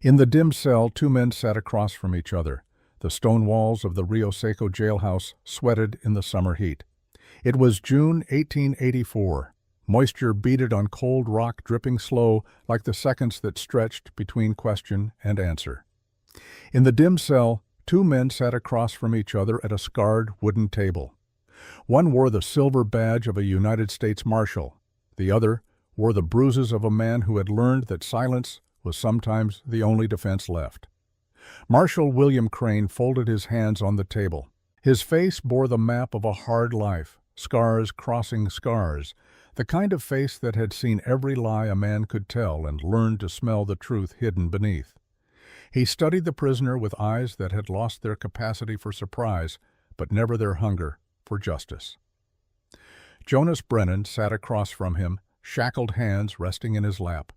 In the dim cell, two men sat across from each other. The stone walls of the Rio Seco jailhouse sweated in the summer heat. It was June 1884. Moisture beaded on cold rock, dripping slow like the seconds that stretched between question and answer. In the dim cell, two men sat across from each other at a scarred wooden table. One wore the silver badge of a United States Marshal. The other wore the bruises of a man who had learned that silence was sometimes the only defense left. Marshal William Crane folded his hands on the table. His face bore the map of a hard life, scars crossing scars, the kind of face that had seen every lie a man could tell and learned to smell the truth hidden beneath. He studied the prisoner with eyes that had lost their capacity for surprise, but never their hunger for justice. Jonas Brennan sat across from him, shackled hands resting in his lap.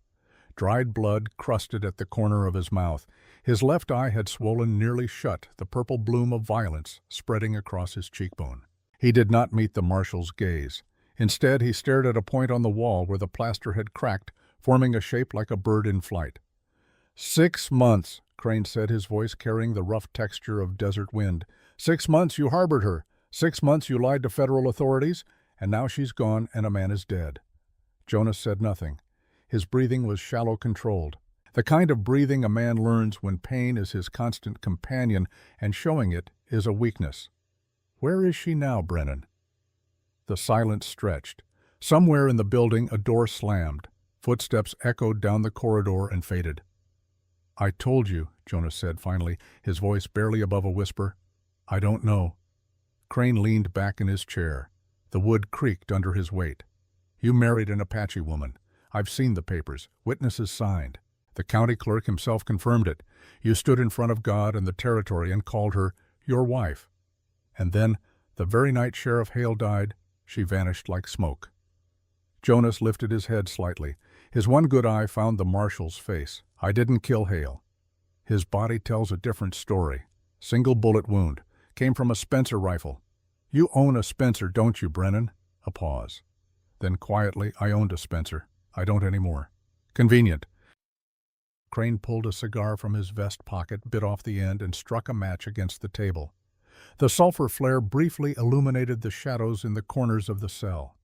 Dried blood crusted at the corner of his mouth. His left eye had swollen nearly shut, the purple bloom of violence spreading across his cheekbone. He did not meet the marshal's gaze. Instead, he stared at a point on the wall where the plaster had cracked, forming a shape like a bird in flight. 6 months, Crane said, his voice carrying the rough texture of desert wind. 6 months you harbored her. 6 months you lied to federal authorities, and now she's gone and a man is dead. Jonas said nothing. His breathing was shallow, controlled. The kind of breathing a man learns when pain is his constant companion and showing it is a weakness. Where is she now, Brennan? The silence stretched. Somewhere in the building a door slammed. Footsteps echoed down the corridor and faded. I told you, Jonas said finally, his voice barely above a whisper. I don't know. Crane leaned back in his chair. The wood creaked under his weight. You married an Apache woman. I've seen the papers. Witnesses signed. The county clerk himself confirmed it. You stood in front of God and the territory and called her your wife. And then, the very night Sheriff Hale died, she vanished like smoke. Jonas lifted his head slightly. His one good eye found the marshal's face. I didn't kill Hale. His body tells a different story. Single bullet wound. Came from a Spencer rifle. You own a Spencer, don't you, Brennan? A pause. Then quietly, I owned a Spencer. I don't anymore. Convenient. Crane pulled a cigar from his vest pocket, bit off the end, and struck a match against the table. The sulfur flare briefly illuminated the shadows in the corners of the cell.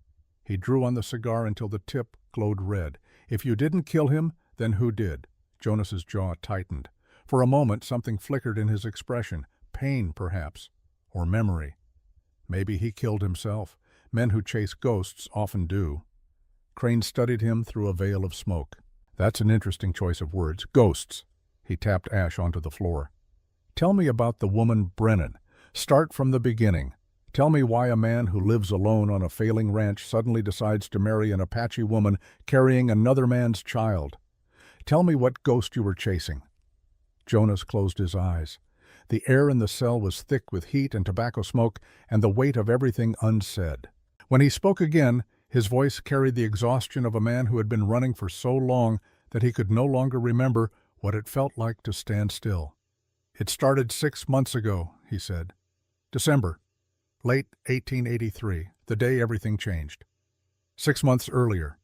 He drew on the cigar until the tip glowed red. If you didn't kill him, then who did? Jonas's jaw tightened. For a moment, something flickered in his expression. Pain, perhaps. Or memory. Maybe he killed himself. Men who chase ghosts often do. Crane studied him through a veil of smoke. That's an interesting choice of words. Ghosts. He tapped ash onto the floor. Tell me about the woman Brennan. Start from the beginning. Tell me why a man who lives alone on a failing ranch suddenly decides to marry an Apache woman carrying another man's child. Tell me what ghost you were chasing. Jonas closed his eyes. The air in the cell was thick with heat and tobacco smoke and the weight of everything unsaid. When he spoke again, his voice carried the exhaustion of a man who had been running for so long that he could no longer remember what it felt like to stand still. It started 6 months ago, he said. December, late 1883, the day everything changed. 6 months earlier.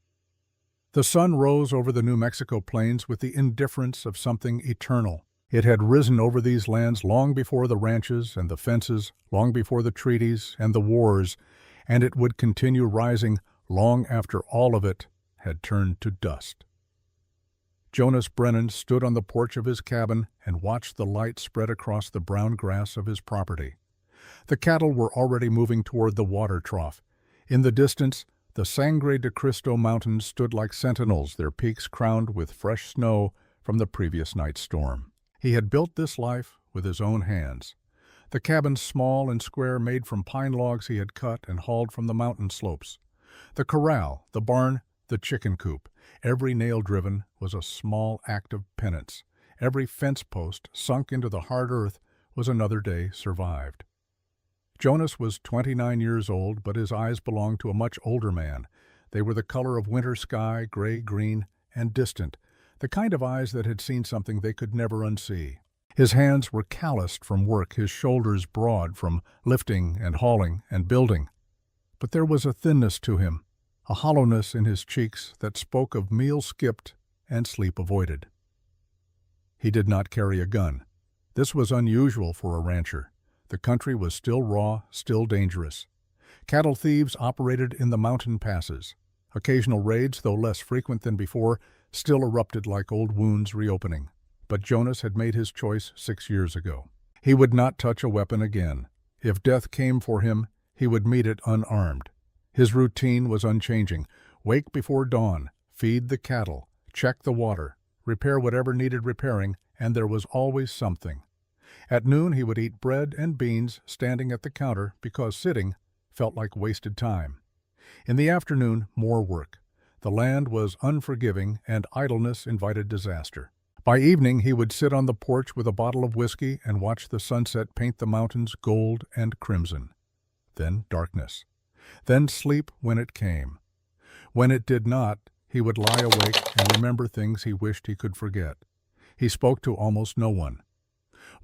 The sun rose over the New Mexico plains with the indifference of something eternal. It had risen over these lands long before the ranches and the fences, long before the treaties and the wars, and it would continue rising long after all of it had turned to dust. Jonas Brennan stood on the porch of his cabin and watched the light spread across the brown grass of his property. The cattle were already moving toward the water trough. In the distance, the Sangre de Cristo Mountains stood like sentinels, their peaks crowned with fresh snow from the previous night's storm. He had built this life with his own hands. The cabin, small and square, made from pine logs he had cut and hauled from the mountain slopes. The corral, the barn, the chicken coop, every nail driven was a small act of penance. Every fence post sunk into the hard earth was another day survived. Jonas was 29 years old, but his eyes belonged to a much older man. They were the color of winter sky, gray-green, and distant, the kind of eyes that had seen something they could never unsee. His hands were calloused from work, his shoulders broad from lifting and hauling and building. But there was a thinness to him, a hollowness in his cheeks that spoke of meals skipped and sleep avoided. He did not carry a gun. This was unusual for a rancher. The country was still raw, still dangerous. Cattle thieves operated in the mountain passes. Occasional raids, though less frequent than before, still erupted like old wounds reopening. But Jonas had made his choice 6 years ago. He would not touch a weapon again. If death came for him, he would meet it unarmed. His routine was unchanging. Wake before dawn, feed the cattle, check the water, repair whatever needed repairing, and there was always something. At noon he would eat bread and beans standing at the counter because sitting felt like wasted time. In the afternoon, more work. The land was unforgiving and idleness invited disaster. By evening he would sit on the porch with a bottle of whiskey and watch the sunset paint the mountains gold and crimson. Then darkness. Then sleep when it came. When it did not, he would lie awake and remember things he wished he could forget. He spoke to almost no one.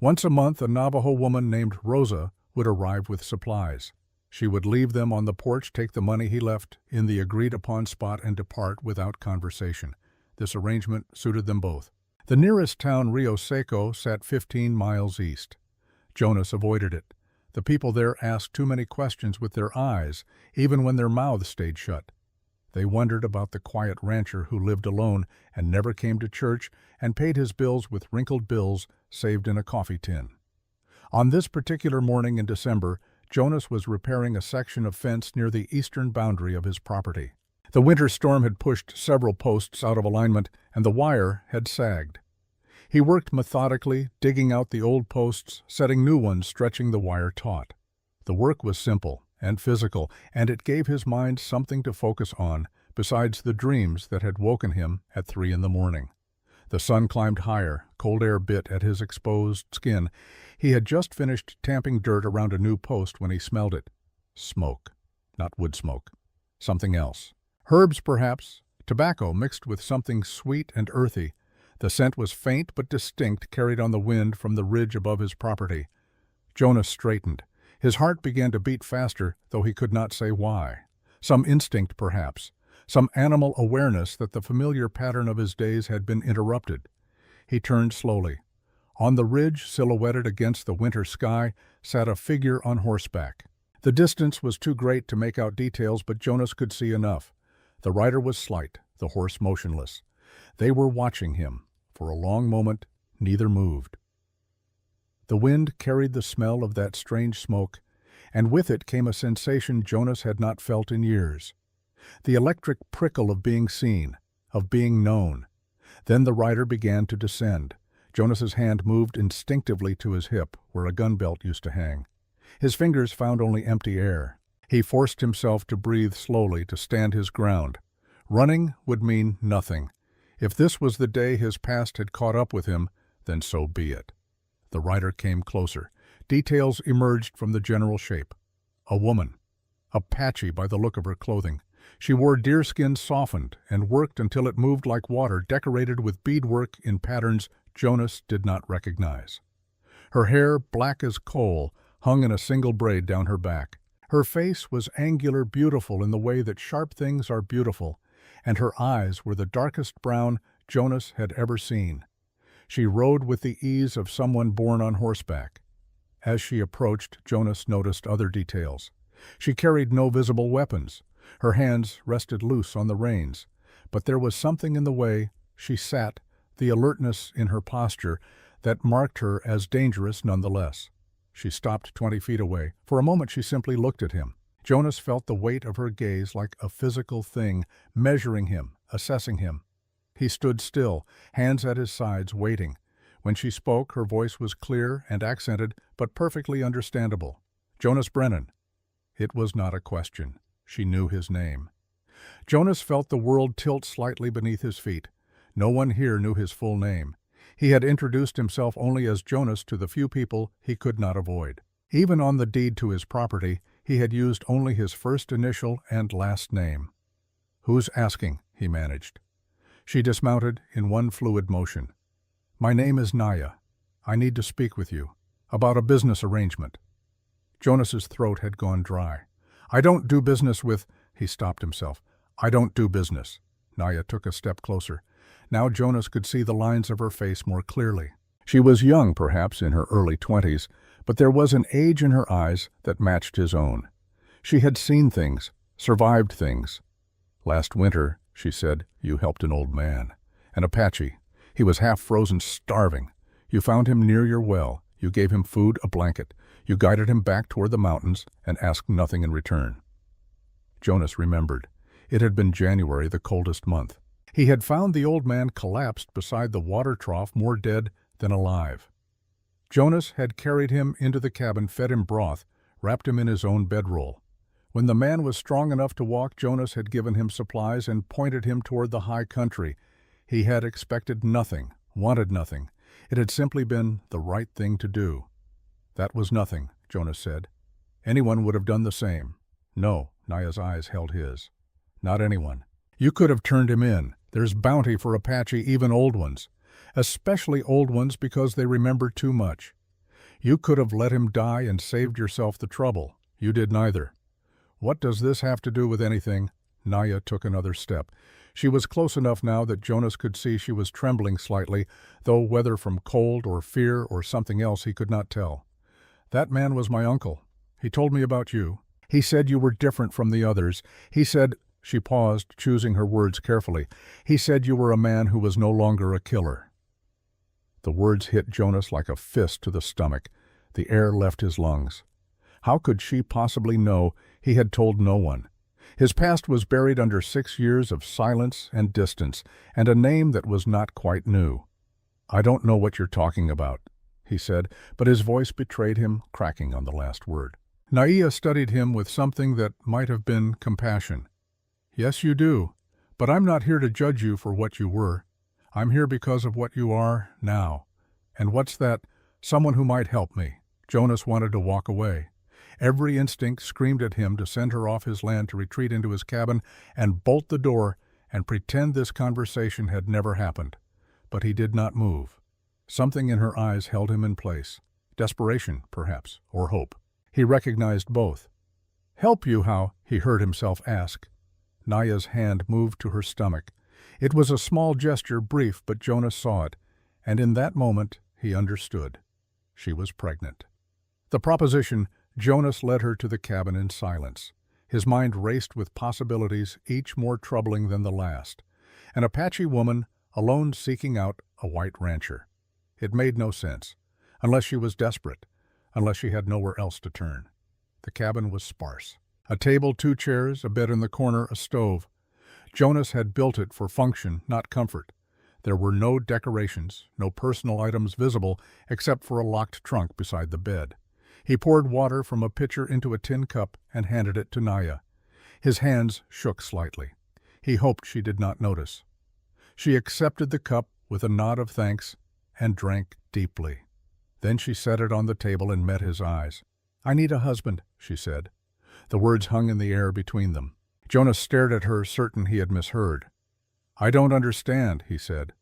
Once a month, a Navajo woman named Rosa would arrive with supplies. She would leave them on the porch, take the money he left in the agreed-upon spot, and depart without conversation. This arrangement suited them both. The nearest town, Rio Seco, sat 15 miles east. Jonas avoided it. The people there asked too many questions with their eyes, even when their mouths stayed shut. They wondered about the quiet rancher who lived alone and never came to church and paid his bills with wrinkled bills saved in a coffee tin. On this particular morning in December, Jonas was repairing a section of fence near the eastern boundary of his property. The winter storm had pushed several posts out of alignment, and the wire had sagged. He worked methodically, digging out the old posts, setting new ones, stretching the wire taut. The work was simple and physical, and it gave his mind something to focus on, besides the dreams that had woken him at 3 a.m. The sun climbed higher, cold air bit at his exposed skin. He had just finished tamping dirt around a new post when he smelled it. Smoke. Not wood smoke. Something else. Herbs, perhaps. Tobacco mixed with something sweet and earthy. The scent was faint but distinct, carried on the wind from the ridge above his property. Jonas straightened. His heart began to beat faster, though he could not say why. Some instinct, perhaps. Some animal awareness that the familiar pattern of his days had been interrupted. He turned slowly. On the ridge, silhouetted against the winter sky, sat a figure on horseback. The distance was too great to make out details, but Jonas could see enough. The rider was slight, the horse motionless. They were watching him. For a long moment, neither moved. The wind carried the smell of that strange smoke, and with it came a sensation Jonas had not felt in years. The electric prickle of being seen, of being known. Then the rider began to descend. Jonas's hand moved instinctively to his hip, where a gun belt used to hang. His fingers found only empty air. He forced himself to breathe slowly, to stand his ground. Running would mean nothing. If this was the day his past had caught up with him, then so be it. The rider came closer. Details emerged from the general shape. A woman. Apache by the look of her clothing. She wore deerskin softened and worked until it moved like water, decorated with beadwork in patterns Jonas did not recognize. Her hair, black as coal, hung in a single braid down her back. Her face was angular, beautiful in the way that sharp things are beautiful, and her eyes were the darkest brown Jonas had ever seen. She rode with the ease of someone born on horseback. As she approached, Jonas noticed other details. She carried no visible weapons. Her hands rested loose on the reins, but there was something in the way she sat, the alertness in her posture, that marked her as dangerous nonetheless. She stopped 20 feet away. For a moment she simply looked at him. Jonas felt the weight of her gaze like a physical thing, measuring him, assessing him. He stood still, hands at his sides, waiting. When she spoke, her voice was clear and accented, but perfectly understandable. Jonas Brennan. It was not a question. She knew his name. Jonas felt the world tilt slightly beneath his feet. No one here knew his full name. He had introduced himself only as Jonas to the few people he could not avoid. Even on the deed to his property, he had used only his first initial and last name. "Who's asking?" he managed. She dismounted in one fluid motion. "My name is Naya. I need to speak with you about a business arrangement." Jonas's throat had gone dry. "I don't do business with—" He stopped himself. "I don't do business." Naya took a step closer. Now Jonas could see the lines of her face more clearly. She was young, perhaps in her early 20s, but there was an age in her eyes that matched his own. She had seen things, survived things. "Last winter," she said, "you helped an old man. An Apache. He was half frozen, starving. You found him near your well. You gave him food, a blanket. You guided him back toward the mountains and asked nothing in return." Jonas remembered. It had been January, the coldest month. He had found the old man collapsed beside the water trough, more dead than alive. Jonas had carried him into the cabin, fed him broth, wrapped him in his own bedroll. When the man was strong enough to walk, Jonas had given him supplies and pointed him toward the high country. He had expected nothing, wanted nothing. It had simply been the right thing to do. "That was nothing," Jonas said. "Anyone would have done the same." "No," Naya's eyes held his. "Not anyone. You could have turned him in. There's bounty for Apache, even old ones. Especially old ones because they remember too much. You could have let him die and saved yourself the trouble. You did neither." "What does this have to do with anything?" Naya took another step. She was close enough now that Jonas could see she was trembling slightly, though whether from cold or fear or something else he could not tell. "That man was my uncle. He told me about you. He said you were different from the others. He said—" She paused, choosing her words carefully. "He said you were a man who was no longer a killer." The words hit Jonas like a fist to the stomach. The air left his lungs. How could she possibly know he had told no one? His past was buried under 6 years of silence and distance, and a name that was not quite new. "I don't know what you're talking about," he said, but his voice betrayed him, cracking on the last word. Naya studied him with something that might have been compassion. "Yes, you do, but I'm not here to judge you for what you were. I'm here because of what you are now. And what's that? Someone who might help me." Jonas wanted to walk away. Every instinct screamed at him to send her off his land, to retreat into his cabin and bolt the door and pretend this conversation had never happened. But he did not move. Something in her eyes held him in place. Desperation, perhaps, or hope. He recognized both. "Help you how?" he heard himself ask. Naya's hand moved to her stomach. It was a small gesture, brief, but Jonas saw it, and in that moment he understood. She was pregnant. The proposition, Jonas led her to the cabin in silence. His mind raced with possibilities, each more troubling than the last. An Apache woman, alone seeking out a white rancher. It made no sense, unless she was desperate, unless she had nowhere else to turn. The cabin was sparse. A table, 2 chairs, a bed in the corner, a stove. Jonas had built it for function, not comfort. There were no decorations, no personal items visible except for a locked trunk beside the bed. He poured water from a pitcher into a tin cup and handed it to Naya. His hands shook slightly. He hoped she did not notice. She accepted the cup with a nod of thanks and drank deeply. Then she set it on the table and met his eyes. "I need a husband," she said. The words hung in the air between them. Jonas stared at her, certain he had misheard. "I don't understand," he said.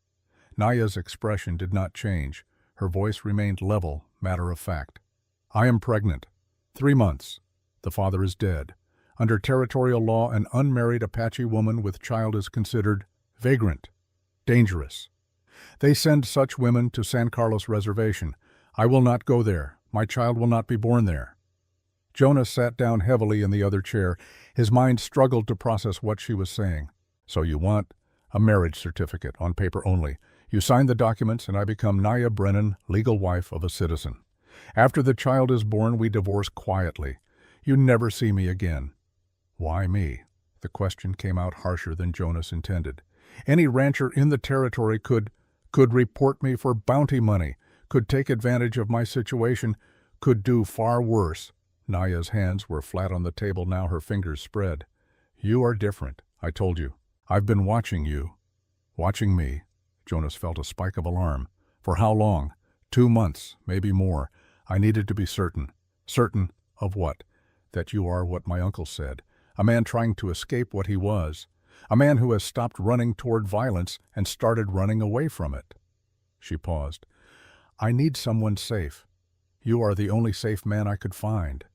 Naya's expression did not change. Her voice remained level, matter of fact. "I am pregnant. 3 months. The father is dead. Under territorial law, an unmarried Apache woman with child is considered vagrant, dangerous. They send such women to San Carlos Reservation. I will not go there. My child will not be born there." Jonas sat down heavily in the other chair. His mind struggled to process what she was saying. "So you want a marriage certificate, on paper only. You sign the documents and I become Naya Brennan, legal wife of a citizen. After the child is born, we divorce quietly. You never see me again." "Why me?" The question came out harsher than Jonas intended. "Any rancher in the territory could report me for bounty money, could take advantage of my situation, could do far worse." Naya's hands were flat on the table now, her fingers spread. "You are different, I told you. I've been watching you." "Watching me?" Jonas felt a spike of alarm. "For how long?" 2 months, maybe more. I needed to be certain. "Certain of what?" "That you are what my uncle said. A man trying to escape what he was. A man who has stopped running toward violence and started running away from it." She paused. "I need someone safe. You are the only safe man I could find."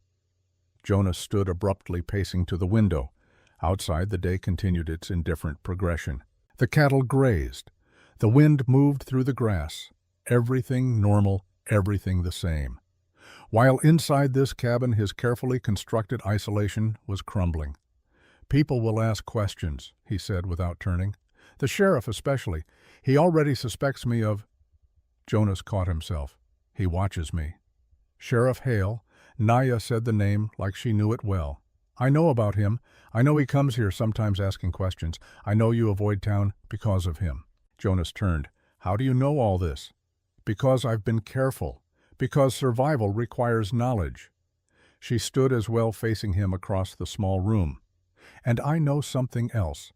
Jonas stood abruptly, pacing to the window. Outside, the day continued its indifferent progression. The cattle grazed. The wind moved through the grass. Everything normal, everything the same. While inside this cabin, his carefully constructed isolation was crumbling. "People will ask questions," he said without turning. "The sheriff especially. He already suspects me of—" Jonas caught himself. "He watches me." "Sheriff Hale." Naya said the name like she knew it well. "I know about him. I know he comes here sometimes asking questions. I know you avoid town because of him." Jonas turned. "How do you know all this?" "Because I've been careful. Because survival requires knowledge." She stood as well facing him across the small room. "And I know something else.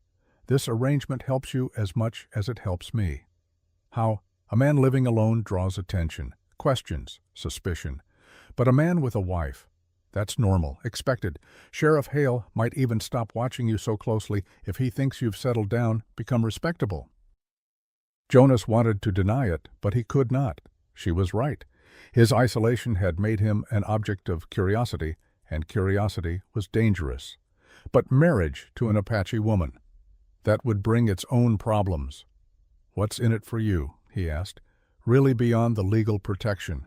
This arrangement helps you as much as it helps me." "How?" "A man living alone draws attention, questions, suspicion. But a man with a wife, that's normal, expected. Sheriff Hale might even stop watching you so closely if he thinks you've settled down, become respectable." Jonas wanted to deny it, but he could not. She was right. His isolation had made him an object of curiosity, and curiosity was dangerous. But marriage to an Apache woman, that would bring its own problems. "What's in it for you?" he asked. "Really beyond the legal protection?"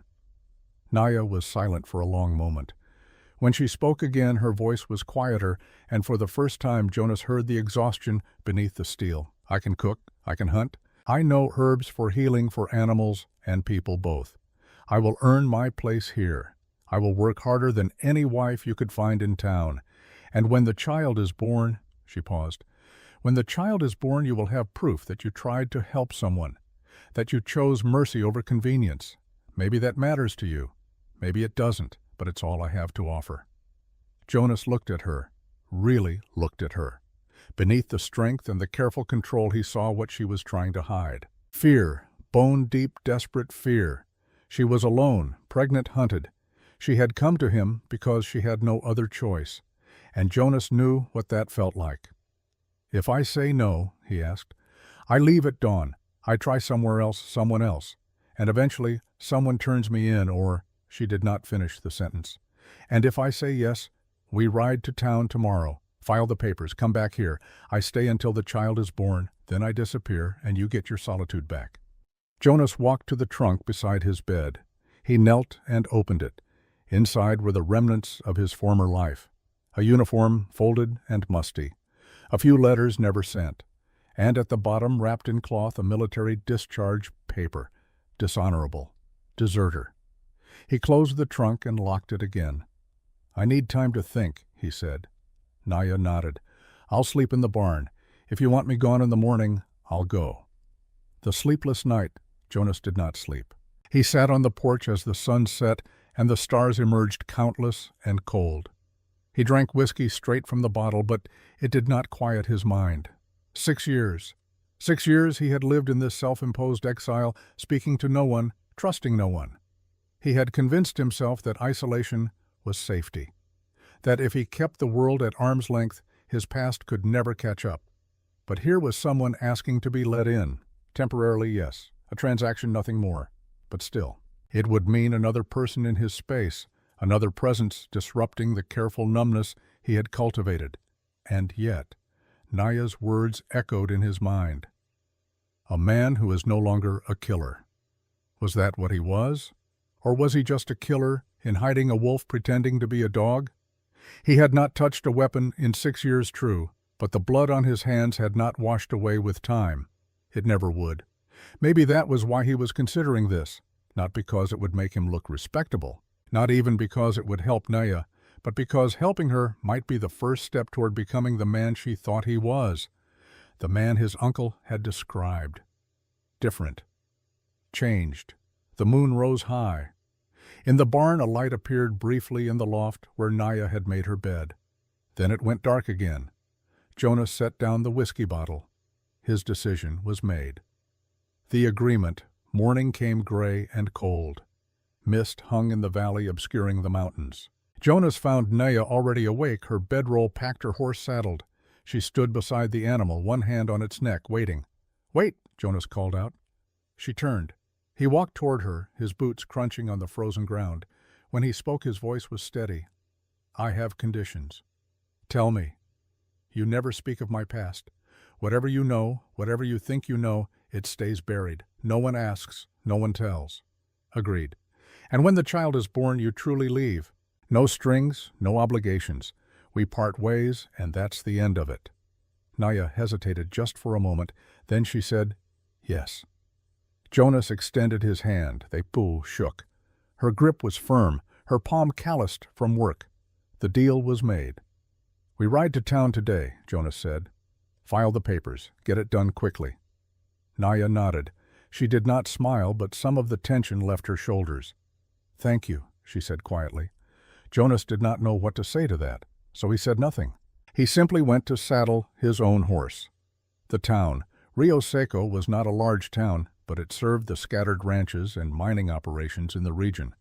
Naya was silent for a long moment. When she spoke again, her voice was quieter, and for the first time Jonas heard the exhaustion beneath the steel. "I can cook, I can hunt. I know herbs for healing for animals and people both. I will earn my place here. I will work harder than any wife you could find in town. And when the child is born," she paused, "when the child is born, you will have proof that you tried to help someone, that you chose mercy over convenience. Maybe that matters to you. Maybe it doesn't, but it's all I have to offer." Jonas looked at her, really looked at her. Beneath the strength and the careful control he saw what she was trying to hide. Fear, bone-deep, desperate fear. She was alone, pregnant, hunted. She had come to him because she had no other choice, and Jonas knew what that felt like. "If I say no," he asked, "I leave at dawn. I try somewhere else, someone else, and eventually someone turns me in or—" She did not finish the sentence. "And if I say yes, we ride to town tomorrow, file the papers, come back here. I stay until the child is born, then I disappear, and you get your solitude back." Jonas walked to the trunk beside his bed. He knelt and opened it. Inside were the remnants of his former life. A uniform folded and musty. A few letters never sent. And at the bottom, wrapped in cloth, a military discharge paper. Dishonorable. Deserter. He closed the trunk and locked it again. "I need time to think," he said. Naya nodded. "I'll sleep in the barn. If you want me gone in the morning, I'll go." The sleepless night, Jonas did not sleep. He sat on the porch as the sun set and the stars emerged countless and cold. He drank whiskey straight from the bottle, but it did not quiet his mind. 6 years. 6 years he had lived in this self-imposed exile, speaking to no one, trusting no one. He had convinced himself that isolation was safety, that if he kept the world at arm's length, his past could never catch up. But here was someone asking to be let in. Temporarily, yes. A transaction, nothing more. But still, it would mean another person in his space, another presence disrupting the careful numbness he had cultivated. And yet, Naya's words echoed in his mind. A man who is no longer a killer. Was that what he was? Or was he just a killer in hiding a wolf pretending to be a dog? He had not touched a weapon in 6 years, true, but the blood on his hands had not washed away with time. It never would. Maybe that was why he was considering this, not because it would make him look respectable, not even because it would help Naya, but because helping her might be the first step toward becoming the man she thought he was, the man his uncle had described. Different. Changed. The moon rose high. In the barn a light appeared briefly in the loft where Naya had made her bed. Then it went dark again. Jonas set down the whiskey bottle. His decision was made. The agreement. Morning came gray and cold. Mist hung in the valley, obscuring the mountains. Jonas found Naya already awake, her bedroll packed, her horse saddled. She stood beside the animal, one hand on its neck, waiting. "Wait," Jonas called out. She turned. He walked toward her, his boots crunching on the frozen ground. When he spoke, his voice was steady. "I have conditions. Tell me. You never speak of my past. Whatever you know, whatever you think you know, It stays buried. No one asks, no one tells. Agreed. And when the child is born, you truly leave. No strings, no obligations. We part ways, and that's the end of it. Naya hesitated just for a moment. Then she said, yes. Jonas extended his hand. They both shook. Her grip was firm, her palm calloused from work. The deal was made. We ride to town today, Jonas said. File the papers. Get it done quickly. Naya nodded. She did not smile, but some of the tension left her shoulders. Thank you, she said quietly. Jonas did not know what to say to that, so he said nothing. He simply went to saddle his own horse. The town. Rio Seco was not a large town, but it served the scattered ranches and mining operations in the region.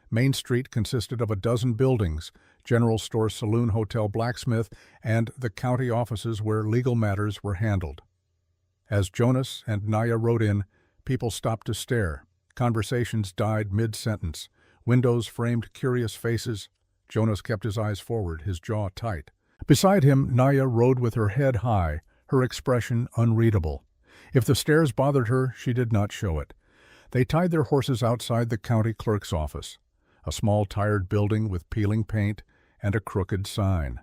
Main Street consisted of a dozen buildings, general store, saloon, hotel, blacksmith, and the county offices where legal matters were handled. As Jonas and Naya rode in, people stopped to stare. Conversations died mid-sentence. Windows framed curious faces. Jonas kept his eyes forward, his jaw tight. Beside him, Naya rode with her head high, her expression unreadable. If the stares bothered her, she did not show it. They tied their horses outside the county clerk's office, a small tired building with peeling paint and a crooked sign.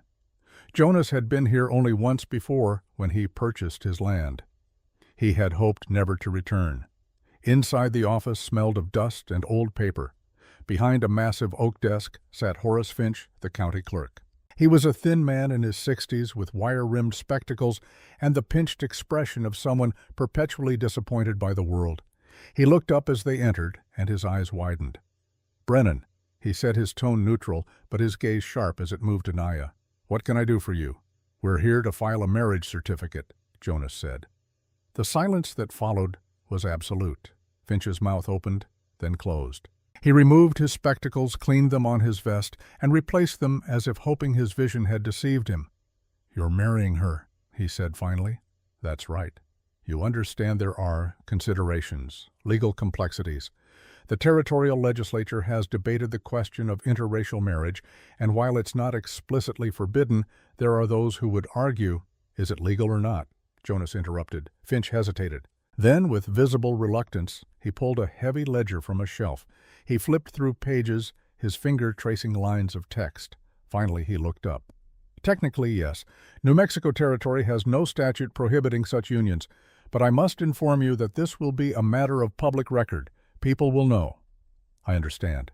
Jonas had been here only once before when he purchased his land. He had hoped never to return. Inside the office smelled of dust and old paper. Behind a massive oak desk sat Horace Finch, the county clerk. He was a thin man in his 60s with wire-rimmed spectacles and the pinched expression of someone perpetually disappointed by the world. He looked up as they entered, and his eyes widened. "Brennan," he said, his tone neutral, but his gaze sharp as it moved to Naya. "What can I do for you?" "We're here to file a marriage certificate," Jonas said. The silence that followed was absolute. Finch's mouth opened, then closed. He removed his spectacles, cleaned them on his vest, and replaced them as if hoping his vision had deceived him. "You're marrying her," he said finally. "That's right. You understand there are considerations, legal complexities. The territorial legislature has debated the question of interracial marriage, and while it's not explicitly forbidden, there are those who would argue, is it legal or not?" Jonas interrupted. Finch hesitated. Then, with visible reluctance, he pulled a heavy ledger from a shelf. He flipped through pages, his finger tracing lines of text. Finally, he looked up. "Technically, yes. New Mexico Territory has no statute prohibiting such unions, but I must inform you that this will be a matter of public record. People will know." "I understand."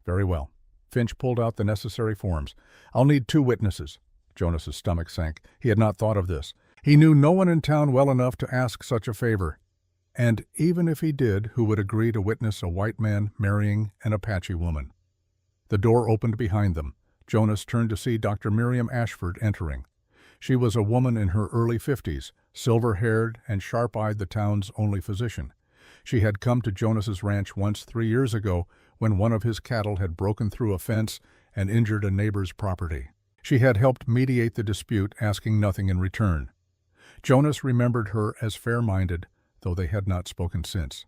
"Very well." Finch pulled out the necessary forms. "I'll need 2 witnesses." Jonas's stomach sank. He had not thought of this. He knew no one in town well enough to ask such a favor. And even if he did, who would agree to witness a white man marrying an Apache woman? The door opened behind them. Jonas turned to see Dr. Miriam Ashford entering. She was a woman in her early 50s, silver-haired and sharp-eyed, the town's only physician. She had come to Jonas's ranch once 3 years ago when one of his cattle had broken through a fence and injured a neighbor's property. She had helped mediate the dispute, asking nothing in return. Jonas remembered her as fair-minded, though they had not spoken since.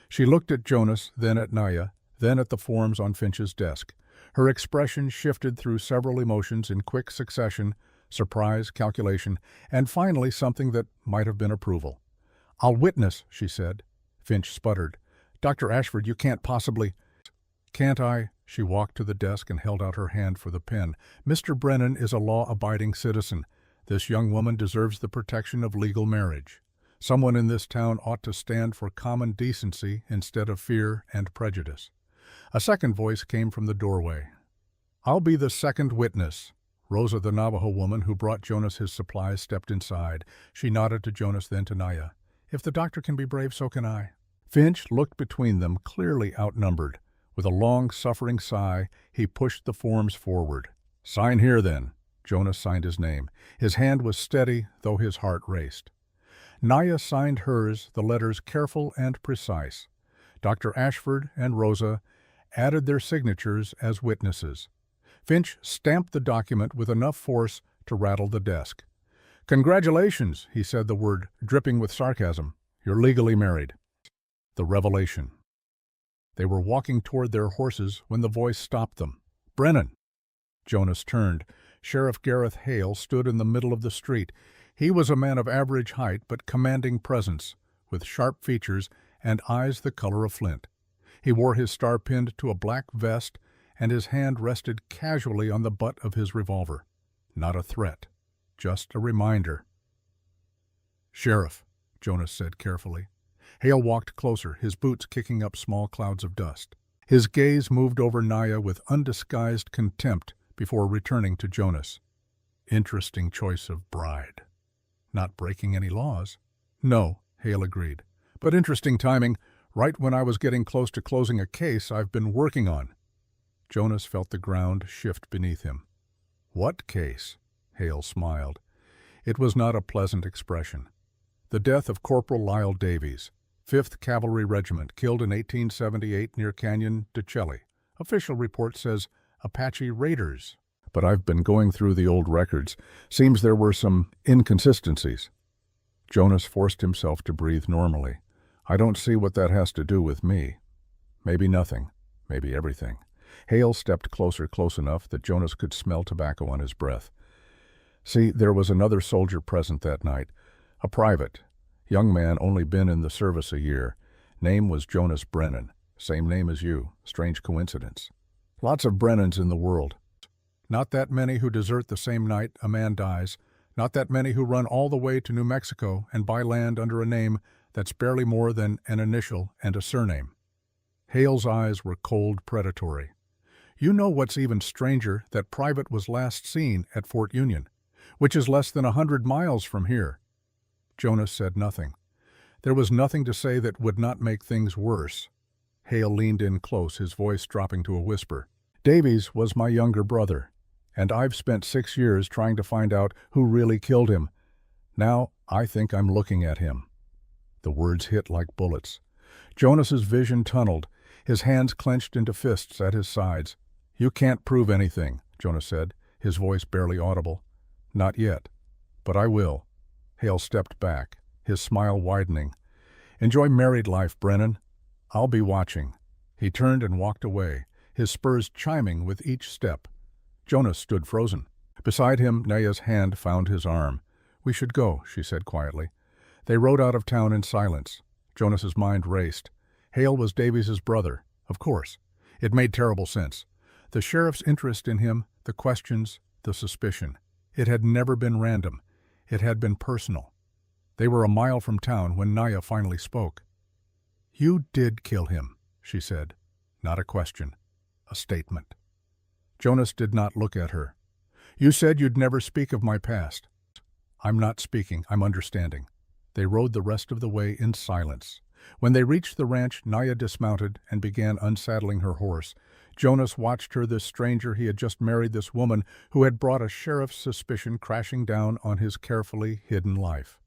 She looked at Jonas, then at Naya, then at the forms on Finch's desk. Her expression shifted through several emotions in quick succession: surprise, calculation, and finally something that might have been approval. "I'll witness," she said. Finch sputtered. "Dr. Ashford, you can't possibly—" "Can't I?" She walked to the desk and held out her hand for the pen. "Mr. Brennan is a law-abiding citizen. This young woman deserves the protection of legal marriage. Someone in this town ought to stand for common decency instead of fear and prejudice." A second voice came from the doorway. "I'll be the second witness." Rosa, the Navajo woman who brought Jonas his supplies, stepped inside. She nodded to Jonas, then to Naya. "If the doctor can be brave, so can I." Finch looked between them, clearly outnumbered. With a long, suffering sigh, he pushed the forms forward. "Sign here, then." Jonas signed his name. His hand was steady, though his heart raced. Naya signed hers, the letters careful and precise. Dr. Ashford and Rosa added their signatures as witnesses. Finch stamped the document with enough force to rattle the desk. "Congratulations," he said, the word dripping with sarcasm. "You're legally married." The revelation. They were walking toward their horses when the voice stopped them. "Brennan!" Jonas turned. Sheriff Gareth Hale stood in the middle of the street. He was a man of average height but commanding presence, with sharp features and eyes the color of flint. He wore his star pinned to a black vest, and his hand rested casually on the butt of his revolver. Not a threat, just a reminder. "Sheriff," Jonas said carefully. Hale walked closer, his boots kicking up small clouds of dust. His gaze moved over Naya with undisguised contempt before returning to Jonas. "Interesting choice of bride. Not breaking any laws?" "No," Hale agreed. "But interesting timing, right when I was getting close to closing a case I've been working on." Jonas felt the ground shift beneath him. "What case?" Hale smiled. It was not a pleasant expression. "The death of Corporal Lyle Davies, 5th Cavalry Regiment, killed in 1878 near Canyon de Chelly. Official report says Apache raiders. But I've been going through the old records. Seems there were some inconsistencies." Jonas forced himself to breathe normally. "I don't see what that has to do with me." "Maybe nothing. Maybe everything." Hale stepped closer, close enough that Jonas could smell tobacco on his breath. "See, there was another soldier present that night. A private. Young man, only been in the service a year. Name was Jonas Brennan. Same name as you. Strange coincidence. Lots of Brennans in the world. Not that many who desert the same night a man dies. Not that many who run all the way to New Mexico and buy land under a name that's barely more than an initial and a surname." Hale's eyes were cold, predatory. "You know what's even stranger, that private was last seen at Fort Union, which is less than 100 miles from here." Jonas said nothing. There was nothing to say that would not make things worse. Hale leaned in close, his voice dropping to a whisper. "Davies was my younger brother, and I've spent 6 years trying to find out who really killed him. Now I think I'm looking at him." The words hit like bullets. Jonas's vision tunneled, his hands clenched into fists at his sides. "You can't prove anything," Jonas said, his voice barely audible. "Not yet. But I will." Hale stepped back, his smile widening. "Enjoy married life, Brennan. I'll be watching." He turned and walked away, his spurs chiming with each step. Jonas stood frozen. Beside him, Naya's hand found his arm. "We should go," she said quietly. They rode out of town in silence. Jonas's mind raced. Hale was Davies's brother, of course. It made terrible sense. The sheriff's interest in him, the questions, the suspicion. It had never been random. It had been personal. They were a mile from town when Naya finally spoke. "You did kill him," she said. Not a question. A statement. Jonas did not look at her. "You said you'd never speak of my past." "I'm not speaking, I'm understanding." They rode the rest of the way in silence. When they reached the ranch, Naya dismounted and began unsaddling her horse. Jonas watched her, this stranger he had just married, this woman who had brought a sheriff's suspicion crashing down on his carefully hidden life.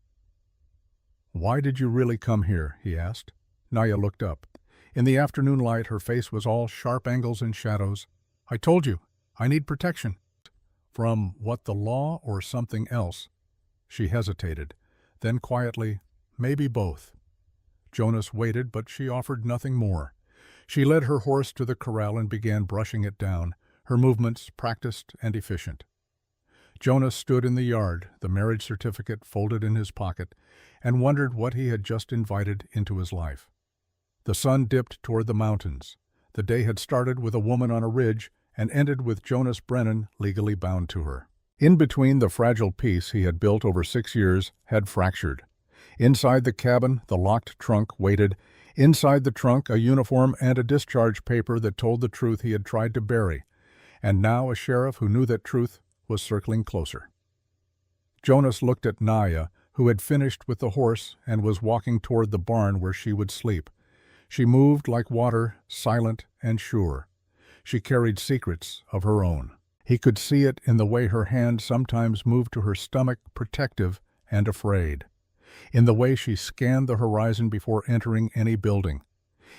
"Why did you really come here?" he asked. Naya looked up. In the afternoon light, her face was all sharp angles and shadows. "I told you, I need protection." "From what, the law or something else?" She hesitated. Then quietly, "Maybe both." Jonas waited, but she offered nothing more. She led her horse to the corral and began brushing it down, her movements practiced and efficient. Jonas stood in the yard, the marriage certificate folded in his pocket, and wondered what he had just invited into his life. The sun dipped toward the mountains. The day had started with a woman on a ridge and ended with Jonas Brennan legally bound to her. In between, the fragile peace he had built over 6 years had fractured. Inside the cabin, the locked trunk waited. Inside the trunk, a uniform and a discharge paper that told the truth he had tried to bury. And now a sheriff who knew that truth was circling closer. Jonas looked at Naya, who had finished with the horse and was walking toward the barn where she would sleep. She moved like water, silent and sure. She carried secrets of her own. He could see it in the way her hand sometimes moved to her stomach, protective and afraid. In the way she scanned the horizon before entering any building.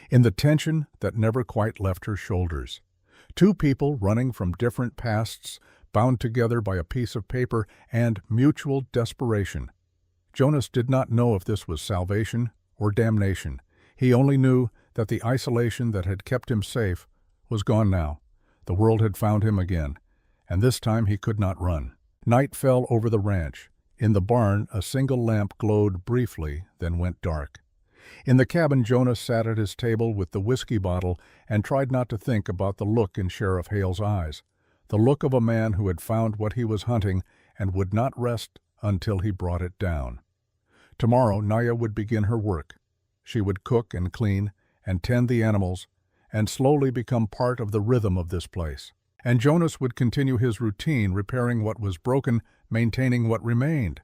In the tension that never quite left her shoulders. Two people running from different pasts, bound together by a piece of paper and mutual desperation. Jonas did not know if this was salvation or damnation. He only knew that the isolation that had kept him safe was gone now. The world had found him again, and this time he could not run. Night fell over the ranch. In the barn, a single lamp glowed briefly, then went dark. In the cabin, Jonas sat at his table with the whiskey bottle and tried not to think about the look in Sheriff Hale's eyes, the look of a man who had found what he was hunting and would not rest until he brought it down. Tomorrow, Naya would begin her work. She would cook and clean and tend the animals and slowly become part of the rhythm of this place. And Jonas would continue his routine, repairing what was broken, maintaining what remained.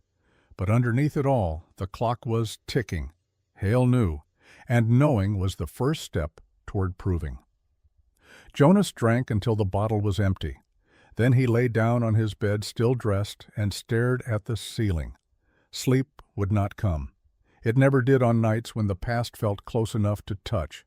But underneath it all, the clock was ticking. Hale knew, and knowing was the first step toward proving. Jonas drank until the bottle was empty. Then he lay down on his bed, still dressed, and stared at the ceiling. Sleep would not come. It never did on nights when the past felt close enough to touch.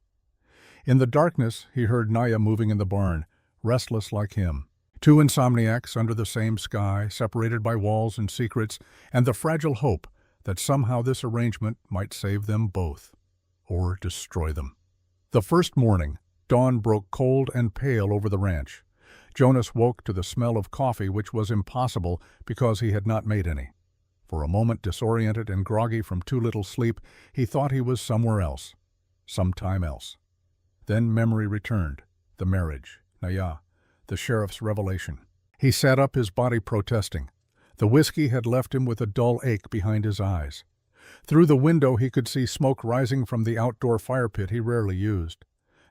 In the darkness, he heard Naya moving in the barn, restless like him. Two insomniacs under the same sky, separated by walls and secrets, and the fragile hope that somehow this arrangement might save them both, or destroy them. The first morning, dawn broke cold and pale over the ranch. Jonas woke to the smell of coffee, which was impossible because he had not made any. For a moment, disoriented and groggy from too little sleep, he thought he was somewhere else, sometime else. Then memory returned, the marriage, Naya, the sheriff's revelation. He sat up, his body protesting. The whiskey had left him with a dull ache behind his eyes. Through the window he could see smoke rising from the outdoor fire pit he rarely used.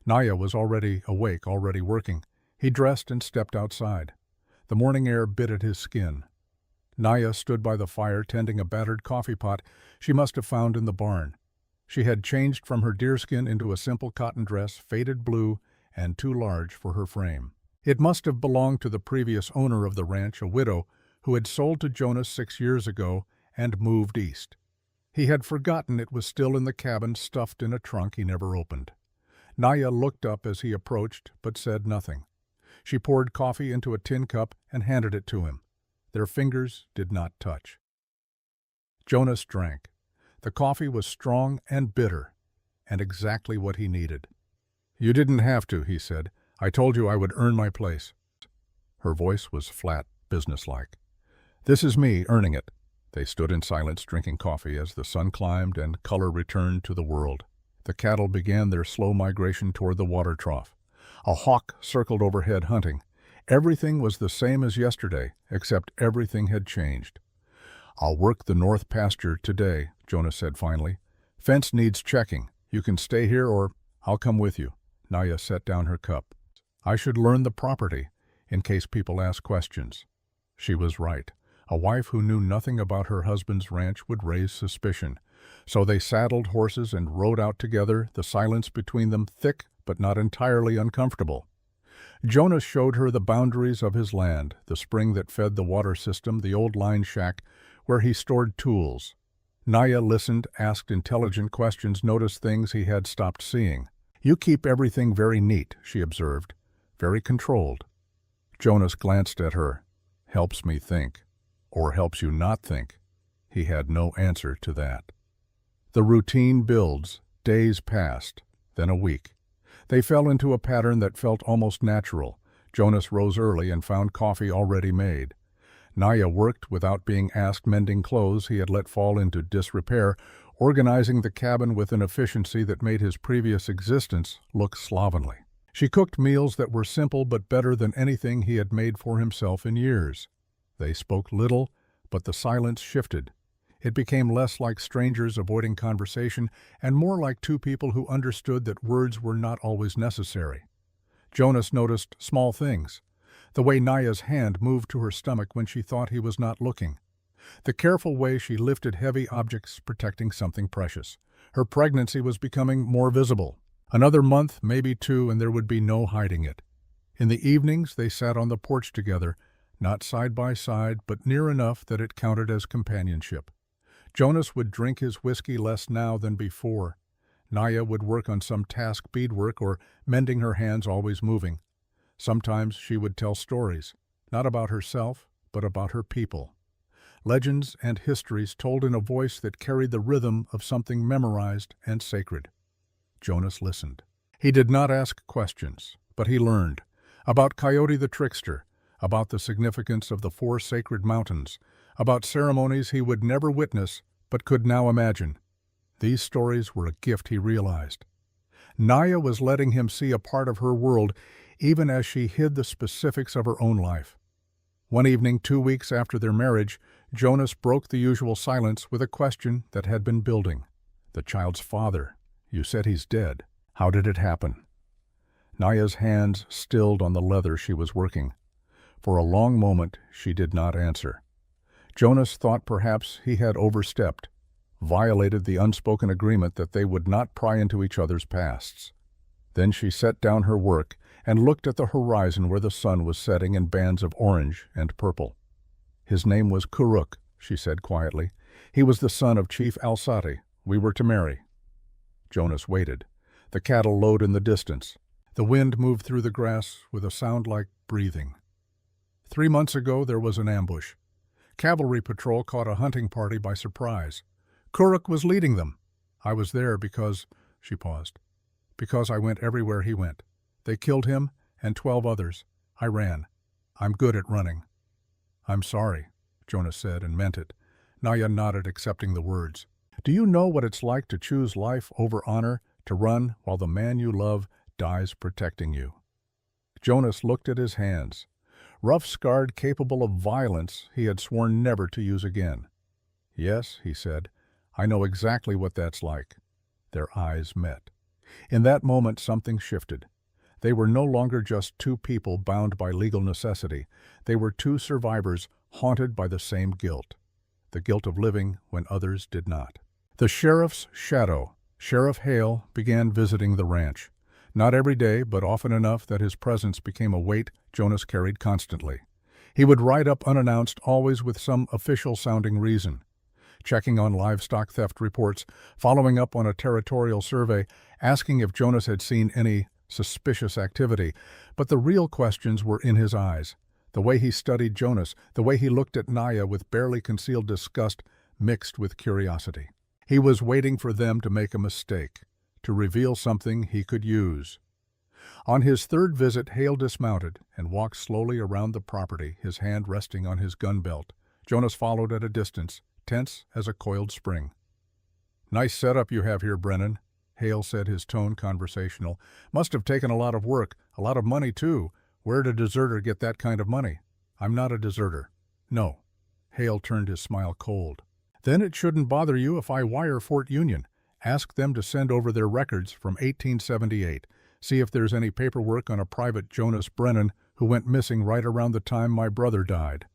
Naya was already awake, already working. He dressed and stepped outside. The morning air bit at his skin. Naya stood by the fire, tending a battered coffee pot she must have found in the barn. She had changed from her deerskin into a simple cotton dress, faded blue and too large for her frame. It must have belonged to the previous owner of the ranch, a widow, who had sold to Jonas 6 years ago and moved east. He had forgotten it was still in the cabin, stuffed in a trunk he never opened. Naya looked up as he approached, but said nothing. She poured coffee into a tin cup and handed it to him. Their fingers did not touch. Jonas drank. The coffee was strong and bitter, and exactly what he needed. "You didn't have to," he said. "I told you I would earn my place." Her voice was flat, businesslike. "This is me earning it." They stood in silence, drinking coffee, as the sun climbed and color returned to the world. The cattle began their slow migration toward the water trough. A hawk circled overhead, hunting. Everything was the same as yesterday, except everything had changed. "I'll work the north pasture today," Jonas said finally. "Fence needs checking. You can stay here or I'll come with you." Naya set down her cup. "I should learn the property, in case people ask questions." She was right. A wife who knew nothing about her husband's ranch would raise suspicion. So they saddled horses and rode out together, the silence between them thick but not entirely uncomfortable. Jonas showed her the boundaries of his land, the spring that fed the water system, the old line shack where he stored tools. Naya listened, asked intelligent questions, noticed things he had stopped seeing. "You keep everything very neat," she observed, "very controlled." Jonas glanced at her. "Helps me think. Or helps you not think." He had no answer to that. The routine builds. Days passed, then a week. They fell into a pattern that felt almost natural. Jonas rose early and found coffee already made. Naya worked without being asked, mending clothes he had let fall into disrepair, organizing the cabin with an efficiency that made his previous existence look slovenly. She cooked meals that were simple but better than anything he had made for himself in years. They spoke little, but the silence shifted. It became less like strangers avoiding conversation and more like two people who understood that words were not always necessary. Jonas noticed small things. The way Naya's hand moved to her stomach when she thought he was not looking. The careful way she lifted heavy objects, protecting something precious. Her pregnancy was becoming more visible. Another month, maybe 2, and there would be no hiding it. In the evenings, they sat on the porch together, not side by side, but near enough that it counted as companionship. Jonas would drink his whiskey less now than before. Naya would work on some task, beadwork or mending, her hands always moving. Sometimes she would tell stories, not about herself, but about her people. Legends and histories told in a voice that carried the rhythm of something memorized and sacred. Jonas listened. He did not ask questions, but he learned. About Coyote the trickster, about the significance of the 4 sacred mountains, about ceremonies he would never witness but could now imagine. These stories were a gift, he realized. Naya was letting him see a part of her world, even as she hid the specifics of her own life. One evening, 2 weeks after their marriage, Jonas broke the usual silence with a question that had been building. "The child's father. You said he's dead. How did it happen?" Naya's hands stilled on the leather she was working. For a long moment, she did not answer. Jonas thought perhaps he had overstepped, violated the unspoken agreement that they would not pry into each other's pasts. Then she set down her work and looked at the horizon where the sun was setting in bands of orange and purple. "His name was Kuruk," she said quietly. "He was the son of Chief Alsati. We were to marry." Jonas waited. The cattle lowed in the distance. The wind moved through the grass with a sound like breathing. 3 months ago there was an ambush. Cavalry patrol caught a hunting party by surprise. Kuruk was leading them. I was there because, she paused, because I went everywhere he went. They killed him and 12 others. I ran. I'm good at running. "I'm sorry," Jonas said, and meant it. Naya nodded, accepting the words. "Do you know what it's like to choose life over honor, to run while the man you love dies protecting you?" Jonas looked at his hands. Rough, scarred, capable of violence he had sworn never to use again. "Yes," he said, "I know exactly what that's like." Their eyes met. In that moment something shifted. They were no longer just two people bound by legal necessity. They were two survivors haunted by the same guilt. The guilt of living when others did not. The sheriff's shadow, Sheriff Hale, began visiting the ranch. Not every day, but often enough that his presence became a weight Jonas carried constantly. He would ride up unannounced, always with some official-sounding reason. Checking on livestock theft reports, following up on a territorial survey, asking if Jonas had seen any suspicious activity. But the real questions were in his eyes. The way he studied Jonas, the way he looked at Naya with barely concealed disgust mixed with curiosity. He was waiting for them to make a mistake, to reveal something he could use. On his third visit, Hale dismounted and walked slowly around the property, his hand resting on his gun belt. Jonas followed at a distance, tense as a coiled spring. "Nice setup you have here, Brennan," Hale said, his tone conversational. "Must have taken a lot of work, a lot of money too. Where'd a deserter get that kind of money?" "I'm not a deserter." "No." Hale turned his smile cold. "Then it shouldn't bother you if I wire Fort Union. Ask them to send over their records from 1878. See if there's any paperwork on a private Jonas Brennan who went missing right around the time my brother died."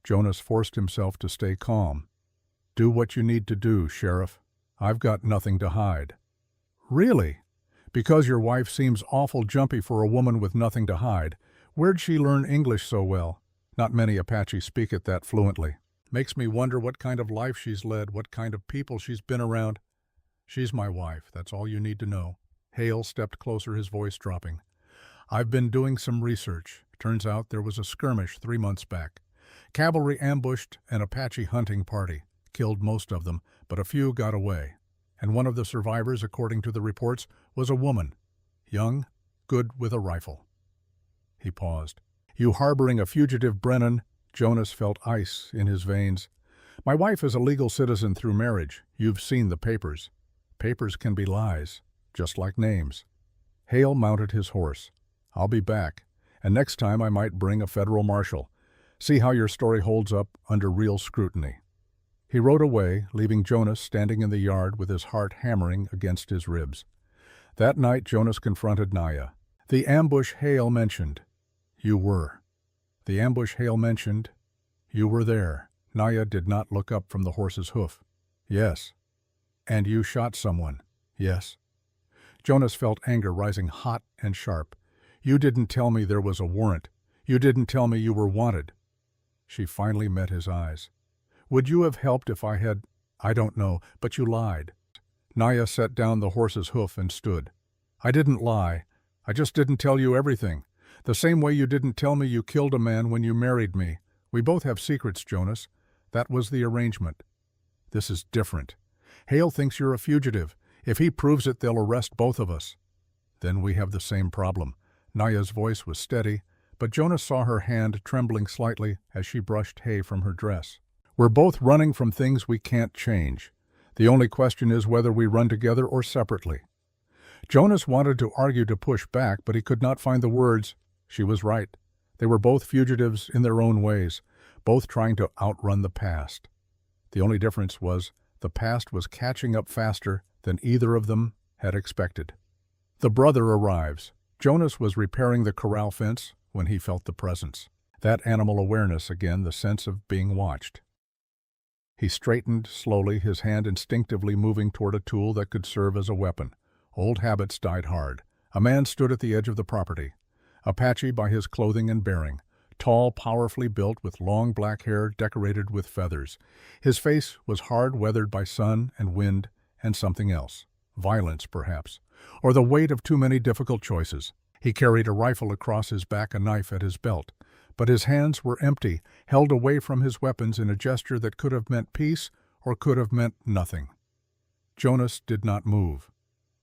Jonas forced himself to stay calm. "Do what you need to do, Sheriff. I've got nothing to hide." "Really? Because your wife seems awful jumpy for a woman with nothing to hide. Where'd she learn English so well? Not many Apache speak it that fluently. Makes me wonder what kind of life she's led, what kind of people she's been around." "She's my wife, that's all you need to know." Hale stepped closer, his voice dropping. "I've been doing some research. Turns out there was a skirmish 3 months back. Cavalry ambushed an Apache hunting party, killed most of them, but a few got away. And one of the survivors, according to the reports, was a woman. Young, good with a rifle." He paused. "You harboring a fugitive, Brennan?" Jonas felt ice in his veins. "My wife is a legal citizen through marriage. You've seen the papers. Papers can be lies, just like names." Hale mounted his horse. "I'll be back, and next time I might bring a federal marshal. See how your story holds up under real scrutiny." He rode away, leaving Jonas standing in the yard with his heart hammering against his ribs. That night Jonas confronted Naya. "The ambush Hale mentioned. You were. The ambush Hale mentioned. You were there." Naya did not look up from the horse's hoof. "Yes." "And you shot someone." "Yes." Jonas felt anger rising hot and sharp. "You didn't tell me there was a warrant. You didn't tell me you were wanted." She finally met his eyes. "Would you have helped if I had—" "I don't know, but you lied." Naya set down the horse's hoof and stood. "I didn't lie. I just didn't tell you everything. The same way you didn't tell me you killed a man when you married me. We both have secrets, Jonas. That was the arrangement. This is different. Hale thinks you're a fugitive. If he proves it, they'll arrest both of us." "Then we have the same problem." Naya's voice was steady, but Jonas saw her hand trembling slightly as she brushed hay from her dress. "We're both running from things we can't change. The only question is whether we run together or separately." Jonas wanted to argue to push back, but he could not find the words. She was right. They were both fugitives in their own ways, both trying to outrun the past. The only difference was the past was catching up faster than either of them had expected. The brother arrives. Jonas was repairing the corral fence when he felt the presence. That animal awareness again, the sense of being watched. He straightened slowly, his hand instinctively moving toward a tool that could serve as a weapon. Old habits died hard. A man stood at the edge of the property. Apache by his clothing and bearing. Tall, powerfully built, with long black hair decorated with feathers. His face was hard, weathered by sun and wind and something else. Violence, perhaps. Or the weight of too many difficult choices. He carried a rifle across his back, a knife at his belt. But his hands were empty, held away from his weapons in a gesture that could have meant peace or could have meant nothing. Jonas did not move.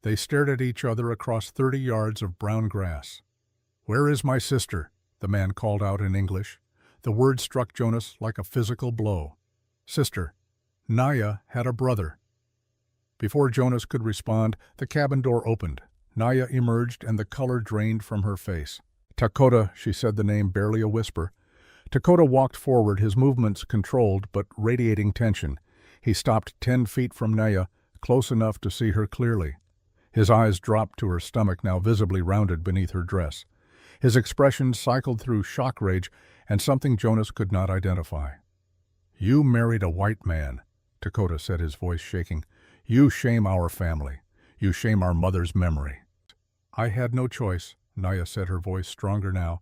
They stared at each other across 30 yards of brown grass. "Where is my sister?" the man called out in English. The word struck Jonas like a physical blow. Sister. Naya had a brother. Before Jonas could respond, the cabin door opened. Naya emerged and the color drained from her face. "Dakota," she said the name, barely a whisper. Dakota walked forward, his movements controlled but radiating tension. He stopped 10 feet from Naya, close enough to see her clearly. His eyes dropped to her stomach, now visibly rounded beneath her dress. His expression cycled through shock rage and something Jonas could not identify. "You married a white man," Dakota said, his voice shaking. "You shame our family. You shame our mother's memory." "I had no choice," Naya said, her voice stronger now.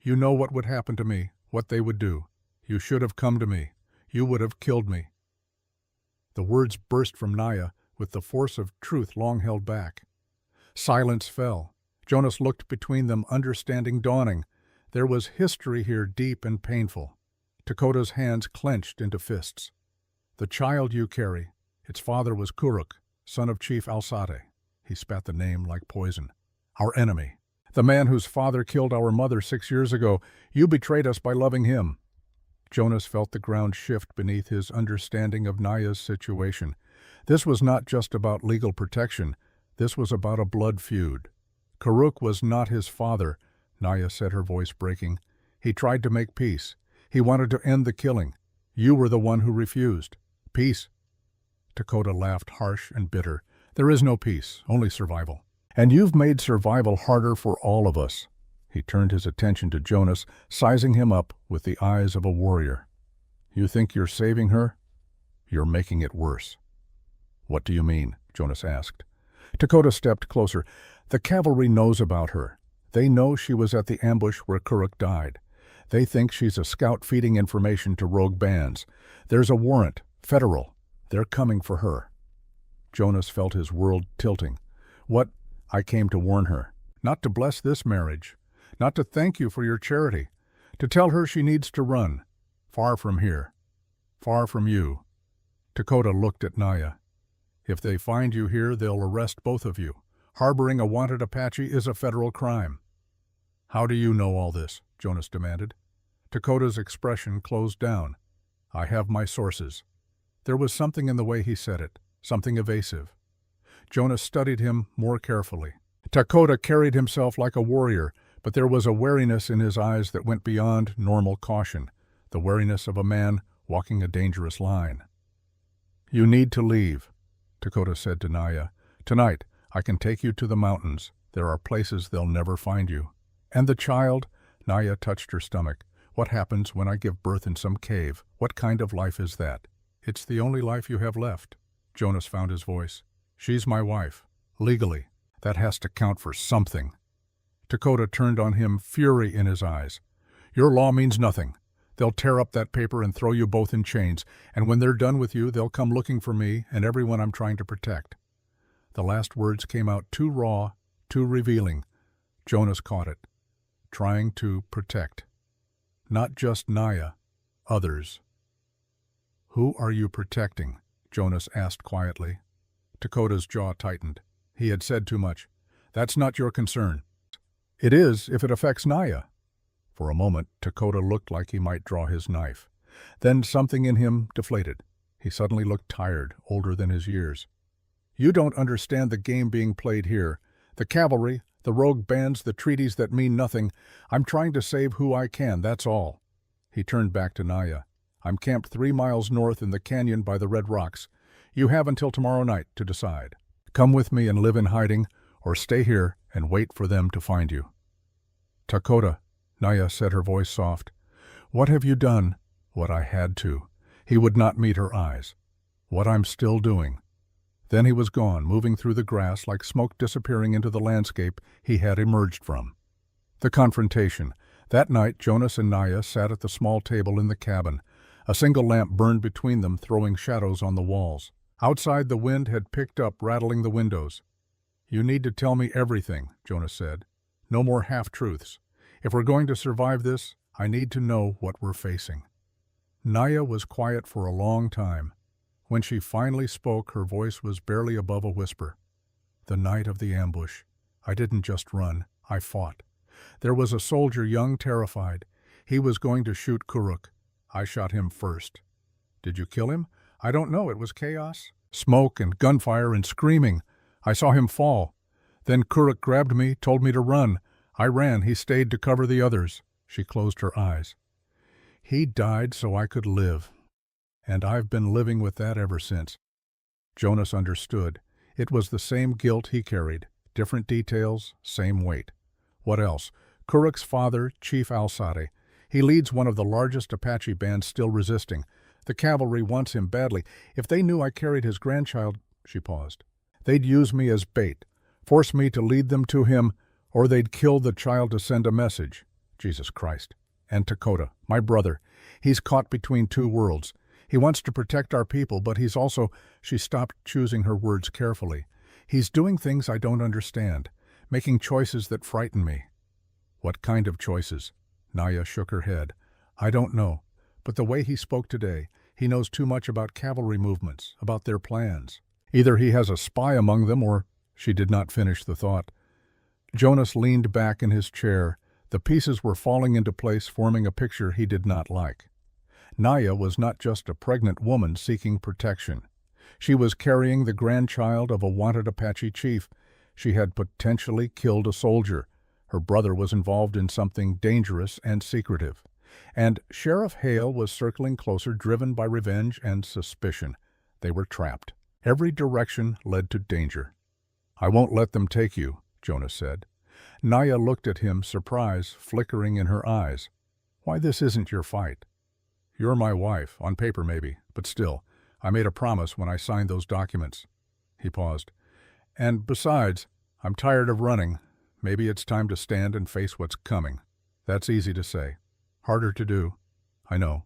"You know what would happen to me, what they would do. You should have come to me. You would have killed me." The words burst from Naya with the force of truth long held back. Silence fell. Jonas looked between them, understanding dawning. There was history here, deep and painful. Dakota's hands clenched into fists. "The child you carry, its father was Kuruk, son of Chief Alsate." He spat the name like poison. "Our enemy. The man whose father killed our mother 6 years ago. You betrayed us by loving him." Jonas felt the ground shift beneath his understanding of Naya's situation. This was not just about legal protection. This was about a blood feud. Kuruk was not his father, Naya said, her voice breaking. He tried to make peace. He wanted to end the killing. You were the one who refused. Peace? Dakota laughed, harsh and bitter. There is no peace, only survival. And you've made survival harder for all of us. He turned his attention to Jonas, sizing him up with the eyes of a warrior. You think you're saving her? You're making it worse. What do you mean? Jonas asked. Dakota stepped closer. The cavalry knows about her. They know she was at the ambush where Kuruk died. They think she's a scout feeding information to rogue bands. There's a warrant, federal. They're coming for her. Jonas felt his world tilting. What? I came to warn her. Not to bless this marriage. Not to thank you for your charity. To tell her she needs to run. Far from here. Far from you. Dakota looked at Naya. If they find you here, they'll arrest both of you. Harboring a wanted Apache is a federal crime. How do you know all this? Jonas demanded. Dakota's expression closed down. I have my sources. There was something in the way he said it, something evasive. Jonas studied him more carefully. Dakota carried himself like a warrior, but there was a wariness in his eyes that went beyond normal caution, the wariness of a man walking a dangerous line. You need to leave, Dakota said to Naya. Tonight, I can take you to the mountains. There are places they'll never find you. And the child? Naya touched her stomach. What happens when I give birth in some cave? What kind of life is that? It's the only life you have left. Jonas found his voice. She's my wife. Legally. That has to count for something. Dakota turned on him, fury in his eyes. Your law means nothing. They'll tear up that paper and throw you both in chains, and when they're done with you, they'll come looking for me and everyone I'm trying to protect. The last words came out too raw, too revealing. Jonas caught it. Trying to protect. Not just Naya, others. Who are you protecting? Jonas asked quietly. Dakota's jaw tightened. He had said too much. That's not your concern. It is if it affects Naya. For a moment, Dakota looked like he might draw his knife. Then something in him deflated. He suddenly looked tired, older than his years. "You don't understand the game being played here. The cavalry, the rogue bands, the treaties that mean nothing. I'm trying to save who I can, that's all." He turned back to Naya. "I'm camped 3 miles north in the canyon by the Red Rocks. You have until tomorrow night to decide. Come with me and live in hiding, or stay here and wait for them to find you." "Dakota," Naya said, her voice soft. "What have you done?" "What I had to." He would not meet her eyes. "What I'm still doing." Then he was gone, moving through the grass like smoke disappearing into the landscape he had emerged from. The confrontation. That night, Jonas and Naya sat at the small table in the cabin. A single lamp burned between them, throwing shadows on the walls. Outside, the wind had picked up, rattling the windows. "You need to tell me everything," Jonas said. "No more half-truths. If we're going to survive this, I need to know what we're facing." Naya was quiet for a long time. When she finally spoke, her voice was barely above a whisper. "The night of the ambush, I didn't just run, I fought. There was a soldier, young, terrified. He was going to shoot Kuruk. I shot him first." "Did you kill him?" "I don't know, it was chaos. Smoke and gunfire and screaming. I saw him fall. Then Kuruk grabbed me, told me to run. I ran, he stayed to cover the others." She closed her eyes. "He died so I could live. And I've been living with that ever since." Jonas understood. It was the same guilt he carried. Different details, same weight. "What else?" "Kuruk's father, Chief Alsade. He leads one of the largest Apache bands still resisting. The cavalry wants him badly. If they knew I carried his grandchild—" She paused. "They'd use me as bait, force me to lead them to him, or they'd kill the child to send a message." Jesus Christ. "And Dakota, my brother. He's caught between two worlds. He wants to protect our people, but he's also—" She stopped, choosing her words carefully. "He's doing things I don't understand, making choices that frighten me." "What kind of choices?" Naya shook her head. "I don't know, but the way he spoke today, he knows too much about cavalry movements, about their plans. Either he has a spy among them or—" She did not finish the thought. Jonas leaned back in his chair. The pieces were falling into place, forming a picture he did not like. Naya was not just a pregnant woman seeking protection. She was carrying the grandchild of a wanted Apache chief. She had potentially killed a soldier. Her brother was involved in something dangerous and secretive. And Sheriff Hale was circling closer, driven by revenge and suspicion. They were trapped. Every direction led to danger. "I won't let them take you," Jonas said. Naya looked at him, surprise flickering in her eyes. "Why, this isn't your fight. You're my wife, on paper maybe, but still, I made a promise when I signed those documents." He paused. "And besides, I'm tired of running. Maybe it's time to stand and face what's coming." "That's easy to say. Harder to do." "I know."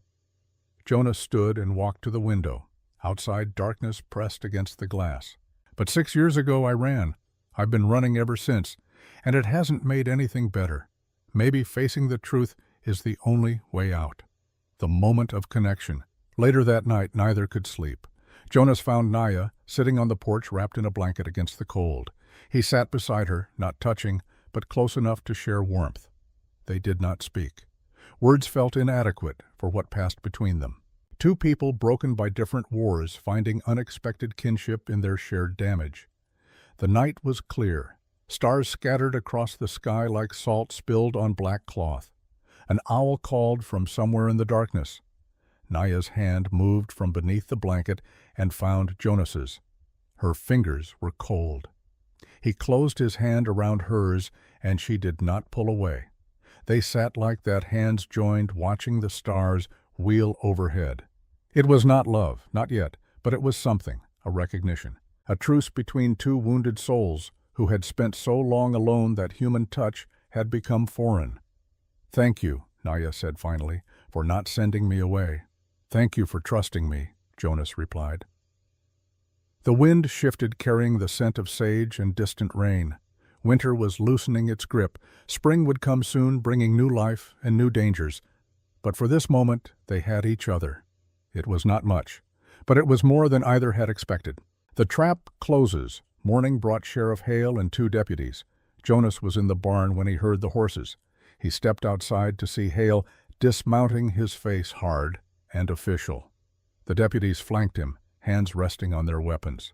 Jonas stood and walked to the window. Outside, darkness pressed against the glass. "But 6 years ago I ran. I've been running ever since, and it hasn't made anything better. Maybe facing the truth is the only way out." The moment of connection. Later that night, neither could sleep. Jonas found Naya sitting on the porch, wrapped in a blanket against the cold. He sat beside her, not touching, but close enough to share warmth. They did not speak. Words felt inadequate for what passed between them. Two people broken by different wars, finding unexpected kinship in their shared damage. The night was clear. Stars scattered across the sky like salt spilled on black cloth. An owl called from somewhere in the darkness. Naya's hand moved from beneath the blanket and found Jonas's. Her fingers were cold. He closed his hand around hers, and she did not pull away. They sat like that, hands joined, watching the stars wheel overhead. It was not love, not yet, but it was something, a recognition. A truce between two wounded souls who had spent so long alone that human touch had become foreign. "Thank you," Naya said finally, "for not sending me away." "Thank you for trusting me," Jonas replied. The wind shifted, carrying the scent of sage and distant rain. Winter was loosening its grip. Spring would come soon, bringing new life and new dangers. But for this moment, they had each other. It was not much, but it was more than either had expected. The trap closes. Morning brought Sheriff Hale and 2 deputies. Jonas was in the barn when he heard the horses. He stepped outside to see Hale dismounting, his face hard and official. The deputies flanked him, hands resting on their weapons.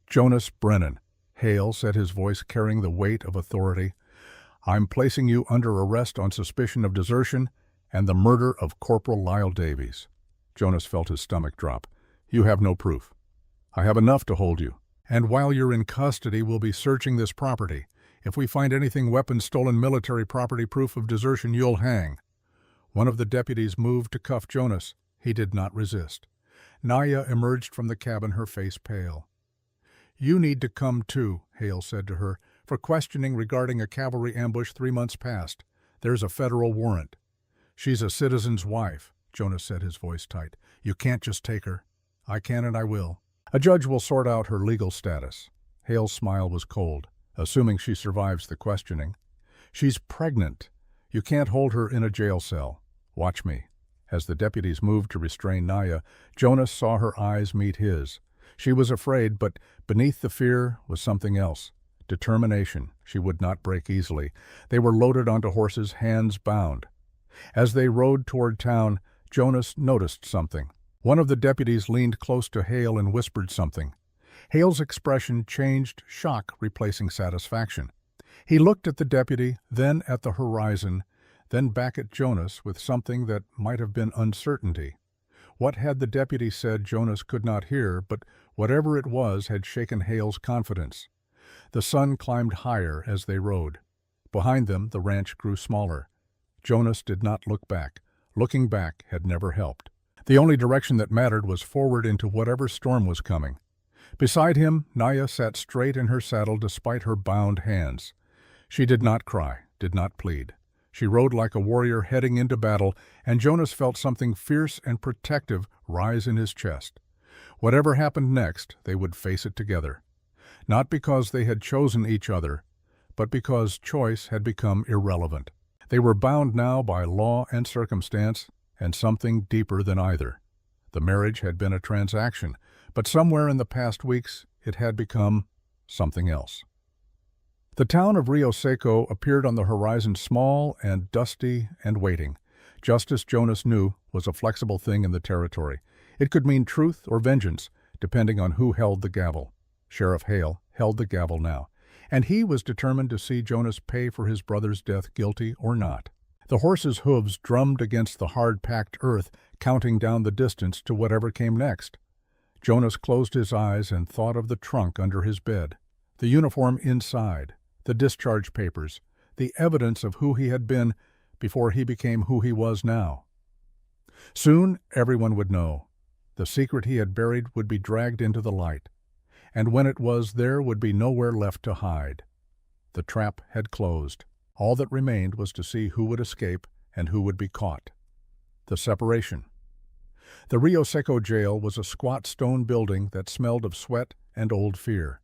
"Jonas Brennan," Hale said, his voice carrying the weight of authority, "I'm placing you under arrest on suspicion of desertion and the murder of Corporal Lyle Davies." Jonas felt his stomach drop. "You have no proof." "I have enough to hold you. And while you're in custody, we'll be searching this property. If we find anything, weapons, stolen military property, proof of desertion, you'll hang." One of the deputies moved to cuff Jonas. He did not resist. Naya emerged from the cabin, her face pale. "You need to come too," Hale said to her, "for questioning regarding a cavalry ambush 3 months past. There's a federal warrant." "She's a citizen's wife," Jonas said, his voice tight. "You can't just take her." "I can and I will. A judge will sort out her legal status." Hale's smile was cold, assuming she survives the questioning. "She's pregnant. You can't hold her in a jail cell. Watch me." As the deputies moved to restrain Naya, Jonas saw her eyes meet his. She was afraid, but beneath the fear was something else. Determination. She would not break easily. They were loaded onto horses, hands bound. As they rode toward town, Jonas noticed something. One of the deputies leaned close to Hale and whispered something. Hale's expression changed, shock replacing satisfaction. He looked at the deputy, then at the horizon, then back at Jonas with something that might have been uncertainty. What had the deputy said Jonas could not hear, but whatever it was had shaken Hale's confidence. The sun climbed higher as they rode. Behind them, the ranch grew smaller. Jonas did not look back. Looking back had never helped. The only direction that mattered was forward into whatever storm was coming. Beside him, Naya sat straight in her saddle despite her bound hands. She did not cry, did not plead. She rode like a warrior heading into battle, and Jonas felt something fierce and protective rise in his chest. Whatever happened next, they would face it together. Not because they had chosen each other, but because choice had become irrelevant. They were bound now by law and circumstance, and something deeper than either. The marriage had been a transaction, but somewhere in the past weeks it had become something else. The town of Rio Seco appeared on the horizon, small and dusty and waiting. Justice, Jonas knew, was a flexible thing in the territory. It could mean truth or vengeance, depending on who held the gavel. Sheriff Hale held the gavel now, and he was determined to see Jonas pay for his brother's death, guilty or not. The horse's hooves drummed against the hard-packed earth, counting down the distance to whatever came next. Jonas closed his eyes and thought of the trunk under his bed, the uniform inside, the discharge papers, the evidence of who he had been before he became who he was now. Soon everyone would know. The secret he had buried would be dragged into the light, and when it was, there would be nowhere left to hide. The trap had closed. All that remained was to see who would escape and who would be caught. The separation. The Rio Seco jail was a squat stone building that smelled of sweat and old fear.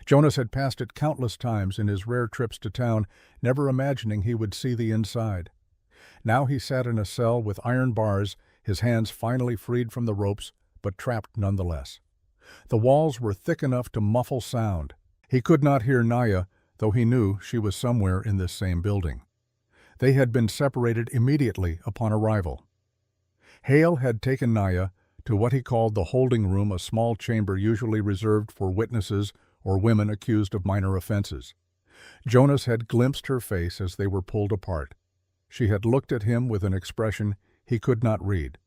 Jonas had passed it countless times in his rare trips to town, never imagining he would see the inside. Now he sat in a cell with iron bars, his hands finally freed from the ropes, but trapped nonetheless. The walls were thick enough to muffle sound. He could not hear Naya, though he knew she was somewhere in this same building. They had been separated immediately upon arrival. Hale had taken Naya to what he called the holding room, a small chamber usually reserved for witnesses or women accused of minor offenses. Jonas had glimpsed her face as they were pulled apart. She had looked at him with an expression he could not read.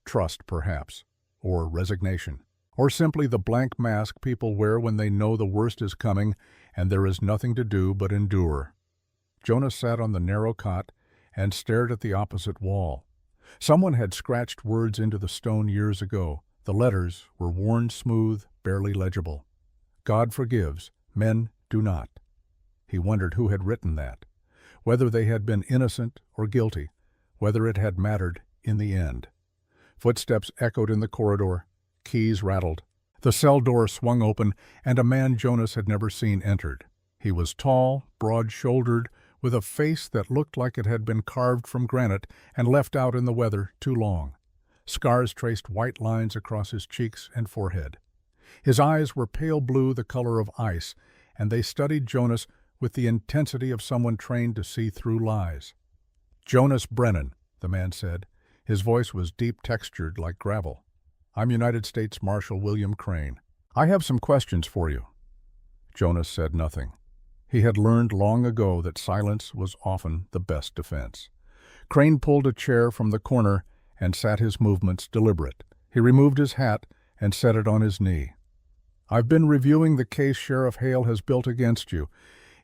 Trust, perhaps, or resignation, or simply the blank mask people wear when they know the worst is coming and there is nothing to do but endure. Jonas sat on the narrow cot and stared at the opposite wall. Someone had scratched words into the stone years ago. The letters were worn smooth, barely legible. God forgives, men do not. He wondered who had written that, whether they had been innocent or guilty, whether it had mattered in the end. Footsteps echoed in the corridor. Keys rattled. The cell door swung open, and a man Jonas had never seen entered. He was tall, broad-shouldered, with a face that looked like it had been carved from granite and left out in the weather too long. Scars traced white lines across his cheeks and forehead. His eyes were pale blue, the color of ice, and they studied Jonas with the intensity of someone trained to see through lies. "Jonas Brennan," the man said. His voice was deep-textured like gravel. I'm United States Marshal William Crane. I have some questions for you." Jonas said nothing. He had learned long ago that silence was often the best defense. Crane pulled a chair from the corner and sat, his movements deliberate. He removed his hat and set it on his knee. "I've been reviewing the case Sheriff Hale has built against you.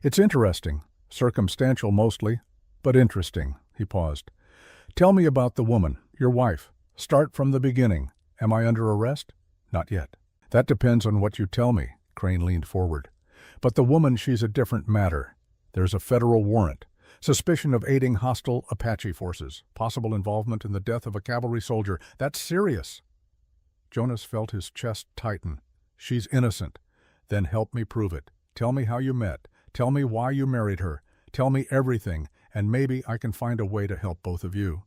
It's interesting, circumstantial mostly, but interesting." He paused. "Tell me about the woman, your wife. Start from the beginning. Am I under arrest?" "Not yet." "That depends on what you tell me." Crane leaned forward. "But the woman, she's a different matter. There's a federal warrant. Suspicion of aiding hostile Apache forces. Possible involvement in the death of a cavalry soldier. That's serious." Jonas felt his chest tighten. "She's innocent. Then help me prove it. Tell me how you met. Tell me why you married her. Tell me everything, and maybe I can find a way to help both of you."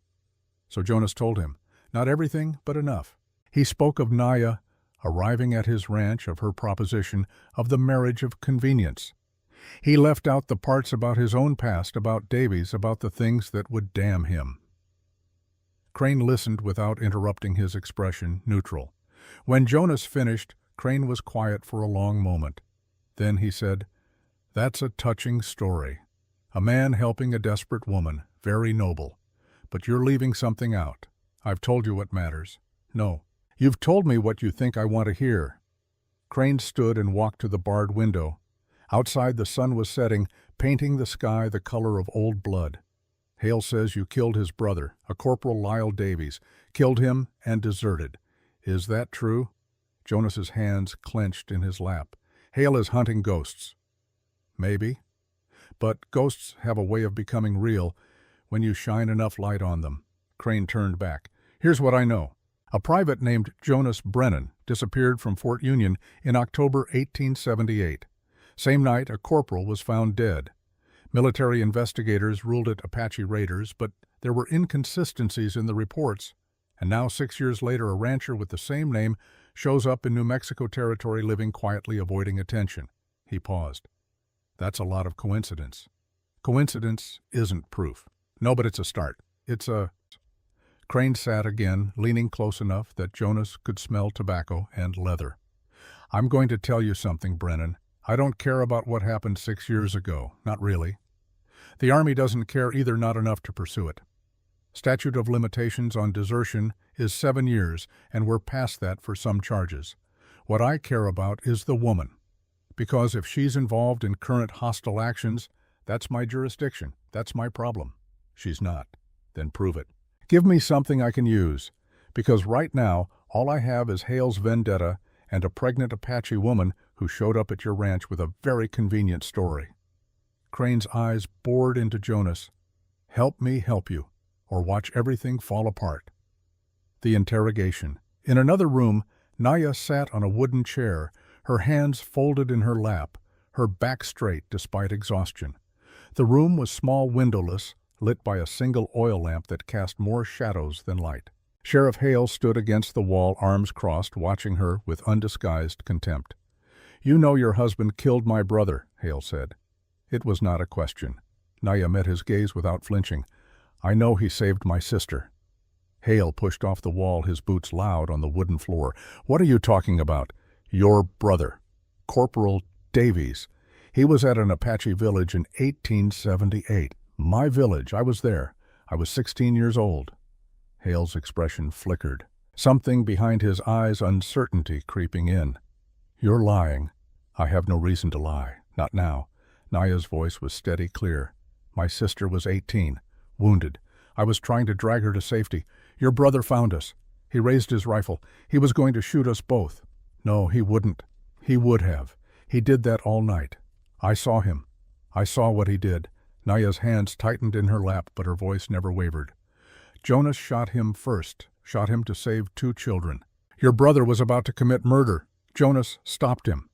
So Jonas told him. Not everything, but enough. He spoke of Naya arriving at his ranch, of her proposition, of the marriage of convenience. He left out the parts about his own past, about Davies, about the things that would damn him. Crane listened without interrupting, his expression neutral. When Jonas finished, Crane was quiet for a long moment. Then he said, "That's a touching story. A man helping a desperate woman, very noble. But you're leaving something out. I've told you what matters." "No. You've told me what you think I want to hear." Crane stood and walked to the barred window. Outside the sun was setting, painting the sky the color of old blood. "Hale says you killed his brother, a Corporal Lyle Davies, killed him and deserted. Is that true?" Jonas's hands clenched in his lap. "Hale is hunting ghosts." "Maybe. But ghosts have a way of becoming real when you shine enough light on them." Crane turned back. "Here's what I know. A private named Jonas Brennan disappeared from Fort Union in October 1878. Same night, a corporal was found dead. Military investigators ruled it Apache raiders, but there were inconsistencies in the reports. And now, 6 years later, a rancher with the same name shows up in New Mexico territory, living quietly, avoiding attention." He paused. "That's a lot of coincidence." "Coincidence isn't proof." "No, but it's a start. It's a..." Crane sat again, leaning close enough that Jonas could smell tobacco and leather. "I'm going to tell you something, Brennan. I don't care about what happened 6 years ago. Not really. The Army doesn't care either, not enough to pursue it. Statute of limitations on desertion is 7 years, and we're past that for some charges. What I care about is the woman. Because if she's involved in current hostile actions, that's my jurisdiction. That's my problem. She's not. Then prove it. Give me something I can use. Because right now, all I have is Hale's vendetta and a pregnant Apache woman who showed up at your ranch with a very convenient story." Crane's eyes bored into Jonas. "Help me help you, or watch everything fall apart." The interrogation. In another room, Naya sat on a wooden chair, her hands folded in her lap, her back straight despite exhaustion. The room was small, windowless, lit by a single oil lamp that cast more shadows than light. Sheriff Hale stood against the wall, arms crossed, watching her with undisguised contempt. "You know your husband killed my brother," Hale said. It was not a question. Naya met his gaze without flinching. "I know he saved my sister." Hale pushed off the wall, his boots loud on the wooden floor. "What are you talking about?" "Your brother, Corporal Davies. He was at an Apache village in 1878. My village. I was there. I was 16 years old." Hale's expression flickered. Something behind his eyes, uncertainty creeping in. "You're lying." "I have no reason to lie. Not now." Naya's voice was steady, clear. "My sister was 18, wounded. I was trying to drag her to safety. Your brother found us. He raised his rifle. He was going to shoot us both." "No, he wouldn't." "He would have. He did that all night. I saw him. I saw what he did." Naya's hands tightened in her lap, but her voice never wavered. "Jonas shot him first, shot him to save 2 children. Your brother was about to commit murder. Jonas stopped him."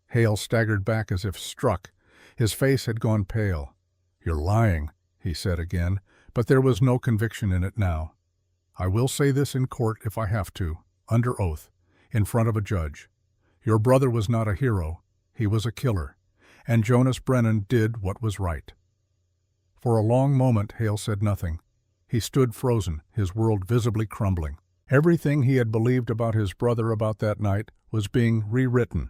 Hale staggered back as if struck. His face had gone pale. "You're lying," he said again, but there was no conviction in it now. "I will say this in court if I have to, under oath, in front of a judge. Your brother was not a hero. He was a killer. And Jonas Brennan did what was right." For a long moment Hale said nothing. He stood frozen, his world visibly crumbling. Everything he had believed about his brother about that night was being rewritten.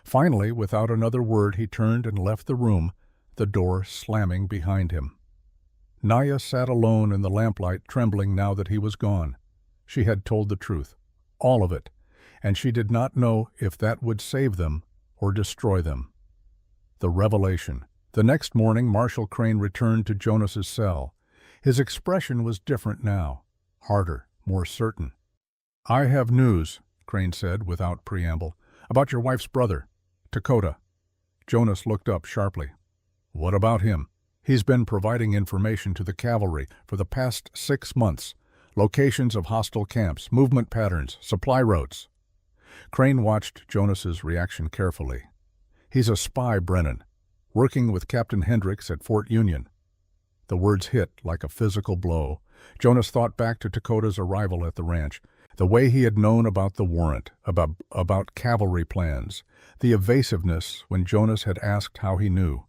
Finally, without another word, he turned and left the room, the door slamming behind him. Naya sat alone in the lamplight, trembling now that he was gone. She had told the truth, all of it, and she did not know if that would save them or destroy them. The revelation. The next morning, Marshal Crane returned to Jonas's cell. His expression was different now, harder, more certain. "I have news," Crane said without preamble, "about your wife's brother, Dakota." Jonas looked up sharply. "What about him?" "He's been providing information to the cavalry for the past 6 months. Locations of hostile camps, movement patterns, supply routes." Crane watched Jonas's reaction carefully. "He's a spy, Brennan, working with Captain Hendricks at Fort Union." The words hit like a physical blow. Jonas thought back to Dakota's arrival at the ranch, the way he had known about the warrant, about cavalry plans, the evasiveness when Jonas had asked how he knew.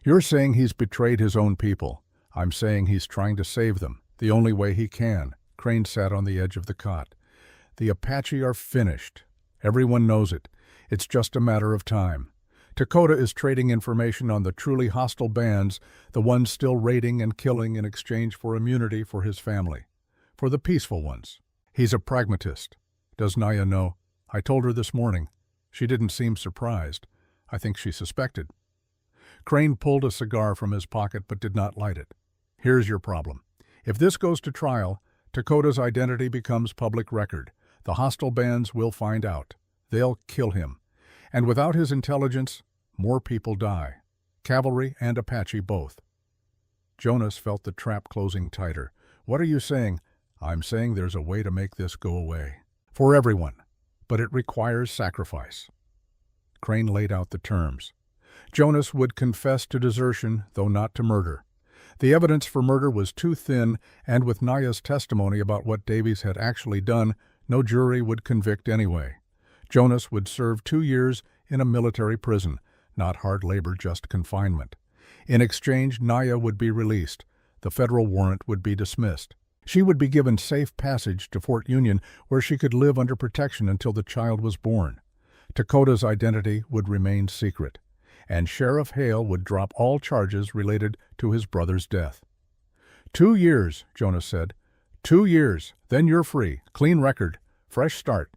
"You're saying he's betrayed his own people. I'm saying he's trying to save them, the only way he can." Crane sat on the edge of the cot. "The Apache are finished. Everyone knows it. It's just a matter of time. Dakota is trading information on the truly hostile bands, the ones still raiding and killing in exchange for immunity for his family. For the peaceful ones. He's a pragmatist. Does Naya know? I told her this morning. She didn't seem surprised. I think she suspected." Crane pulled a cigar from his pocket but did not light it. "Here's your problem. If this goes to trial, Dakota's identity becomes public record. The hostile bands will find out. They'll kill him. And without his intelligence, more people die. Cavalry and Apache both." Jonas felt the trap closing tighter. "What are you saying?" "I'm saying there's a way to make this go away. For everyone. But it requires sacrifice." Crane laid out the terms. Jonas would confess to desertion, though not to murder. The evidence for murder was too thin, and with Naya's testimony about what Davies had actually done, no jury would convict anyway. Jonas would serve 2 years in a military prison, not hard labor, just confinement. In exchange, Naya would be released. The federal warrant would be dismissed. She would be given safe passage to Fort Union, where she could live under protection until the child was born. Dakota's identity would remain secret, and Sheriff Hale would drop all charges related to his brother's death. 2 years, Jonas said. 2 years, then you're free, clean record, fresh start.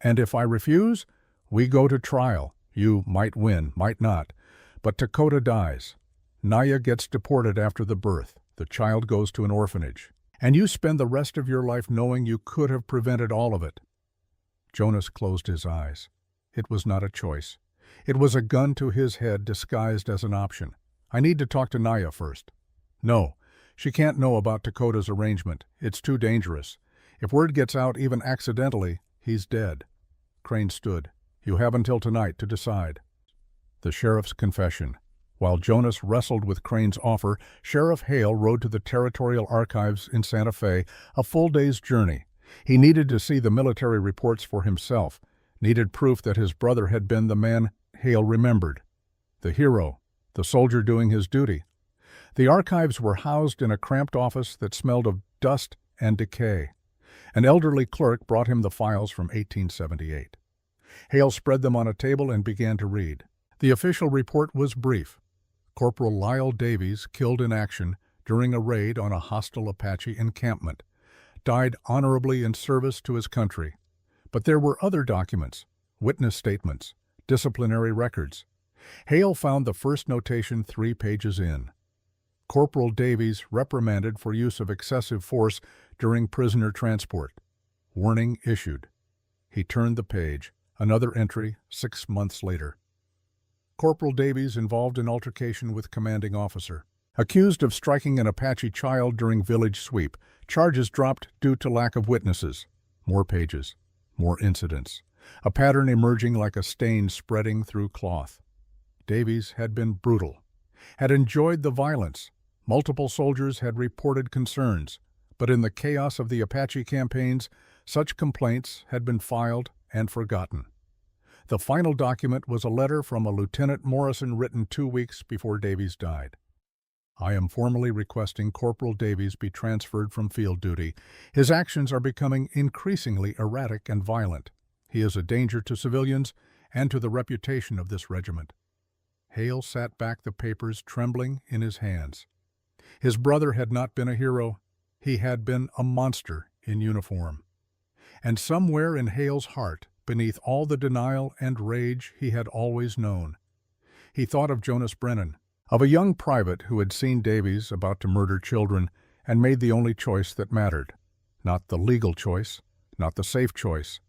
And if I refuse, we go to trial. You might win, might not, but Dakota dies. Naya gets deported after the birth. The child goes to an orphanage. And you spend the rest of your life knowing you could have prevented all of it." Jonas closed his eyes. It was not a choice. It was a gun to his head disguised as an option. "I need to talk to Naya first." "No, she can't know about Dakota's arrangement. It's too dangerous. If word gets out even accidentally, he's dead." Crane stood. "You have until tonight to decide." The sheriff's confession. While Jonas wrestled with Crane's offer, Sheriff Hale rode to the Territorial Archives in Santa Fe, a full day's journey. He needed to see the military reports for himself, needed proof that his brother had been the man Hale remembered. The hero, the soldier doing his duty. The archives were housed in a cramped office that smelled of dust and decay. An elderly clerk brought him the files from 1878. Hale spread them on a table and began to read. The official report was brief. Corporal Lyle Davies, killed in action during a raid on a hostile Apache encampment, died honorably in service to his country. But there were other documents, witness statements, disciplinary records. Hale found the first notation 3 pages in. Corporal Davies reprimanded for use of excessive force during prisoner transport. Warning issued. He turned the page. Another entry 6 months later. Corporal Davies involved in altercation with commanding officer. Accused of striking an Apache child during village sweep. Charges dropped due to lack of witnesses. More pages. More incidents. A pattern emerging like a stain spreading through cloth. Davies had been brutal. Had enjoyed the violence. Multiple soldiers had reported concerns. But in the chaos of the Apache campaigns, such complaints had been filed and forgotten. The final document was a letter from a Lieutenant Morrison written 2 weeks before Davies died. I am formally requesting Corporal Davies be transferred from field duty. His actions are becoming increasingly erratic and violent. He is a danger to civilians and to the reputation of this regiment." Hale sat back the papers trembling in his hands. His brother had not been a hero. He had been a monster in uniform. And somewhere in Hale's heart, beneath all the denial and rage he had always known, he thought of Jonas Brennan, of a young private who had seen Davies about to murder children and made the only choice that mattered. Not the legal choice, not the safe choice,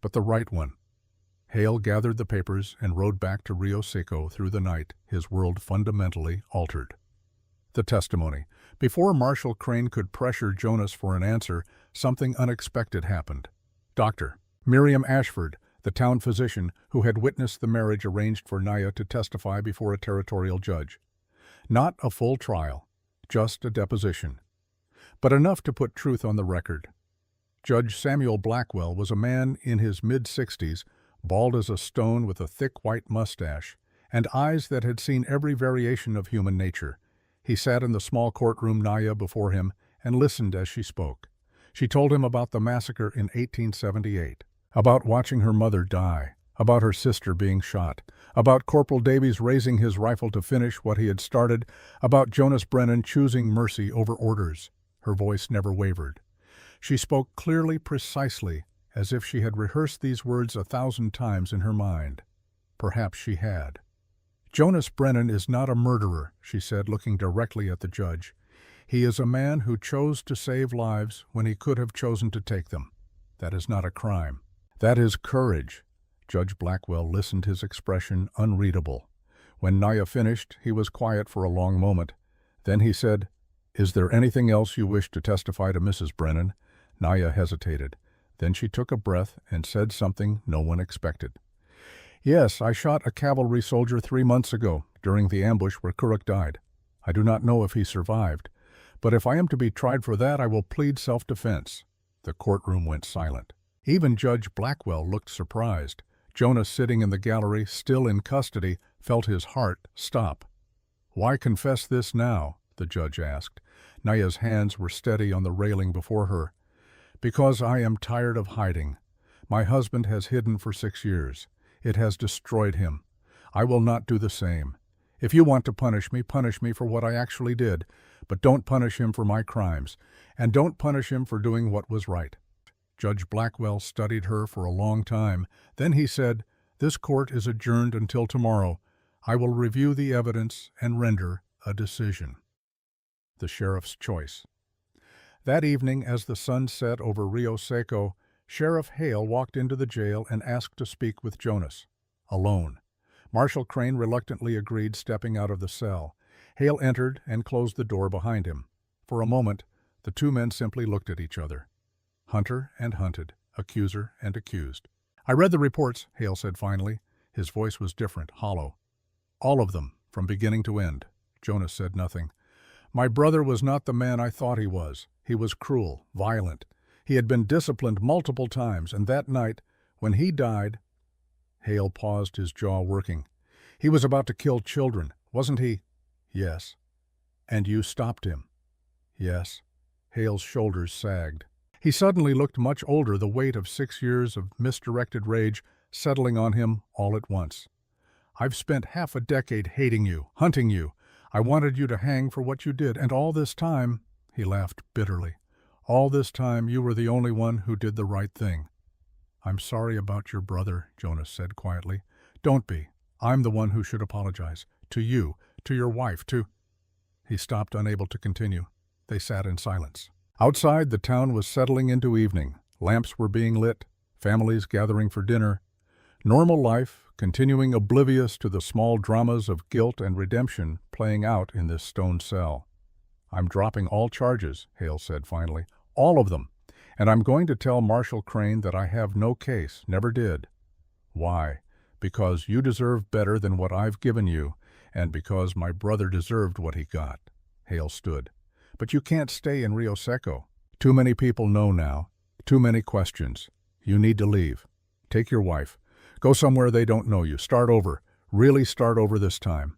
but the right one. Hale gathered the papers and rode back to Rio Seco through the night, his world fundamentally altered. The testimony. Before Marshal Crane could pressure Jonas for an answer, something unexpected happened. Dr. Miriam Ashford, the town physician who had witnessed the marriage, arranged for Naya to testify before a territorial judge. Not a full trial, just a deposition, but enough to put truth on the record. Judge Samuel Blackwell was a man in his mid-60s, bald as a stone with a thick white mustache, and eyes that had seen every variation of human nature. He sat in the small courtroom, Naya before him, and listened as she spoke. She told him about the massacre in 1878, about watching her mother die, about her sister being shot, about Corporal Davies raising his rifle to finish what he had started, about Jonas Brennan choosing mercy over orders. Her voice never wavered. She spoke clearly, precisely, as if she had rehearsed these words 1,000 times in her mind. Perhaps she had. "Jonas Brennan is not a murderer," she said, looking directly at the judge. "He is a man who chose to save lives when he could have chosen to take them. That is not a crime. That is courage." Judge Blackwell listened, his expression unreadable. When Naya finished, he was quiet for a long moment. Then he said, "Is there anything else you wish to testify to, Mrs. Brennan?" Naya hesitated. Then she took a breath and said something no one expected. "Yes, I shot a cavalry soldier 3 months ago, during the ambush where Kuruk died. I do not know if he survived, but if I am to be tried for that, I will plead self-defense." The courtroom went silent. Even Judge Blackwell looked surprised. Jonas, sitting in the gallery, still in custody, felt his heart stop. "Why confess this now?" the judge asked. Naya's hands were steady on the railing before her. "Because I am tired of hiding. My husband has hidden for 6 years. It has destroyed him. I will not do the same. If you want to punish me for what I actually did, but don't punish him for my crimes, and don't punish him for doing what was right." Judge Blackwell studied her for a long time. Then he said, "This court is adjourned until tomorrow. I will review the evidence and render a decision." The sheriff's choice. That evening, as the sun set over Rio Seco, Sheriff Hale walked into the jail and asked to speak with Jonas. Alone. Marshal Crane reluctantly agreed, stepping out of the cell. Hale entered and closed the door behind him. For a moment, the two men simply looked at each other. Hunter and hunted, accuser and accused. "I read the reports," Hale said finally. His voice was different, hollow. "All of them, from beginning to end." Jonas said nothing. "My brother was not the man I thought he was. He was cruel, violent. He had been disciplined multiple times, and that night, when he died—" Hale paused, his jaw working. "He was about to kill children, wasn't he?" "Yes." "And you stopped him?" "Yes." Hale's shoulders sagged. He suddenly looked much older, the weight of 6 years of misdirected rage settling on him all at once. "I've spent half a decade hating you, hunting you. I wanted you to hang for what you did, and all this time—" he laughed bitterly. "All this time you were the only one who did the right thing." "I'm sorry about your brother," Jonas said quietly. "Don't be. I'm the one who should apologize. To you, to your wife, to—" He stopped, unable to continue. They sat in silence. Outside, the town was settling into evening. Lamps were being lit, families gathering for dinner. Normal life, continuing oblivious to the small dramas of guilt and redemption playing out in this stone cell. "I'm dropping all charges," Hale said finally. "All of them. And I'm going to tell Marshal Crane that I have no case, never did." "Why?" "Because you deserve better than what I've given you, and because my brother deserved what he got." Hale stood. "But you can't stay in Rio Seco. Too many people know now. Too many questions. You need to leave. Take your wife. Go somewhere they don't know you. Start over. Really start over this time."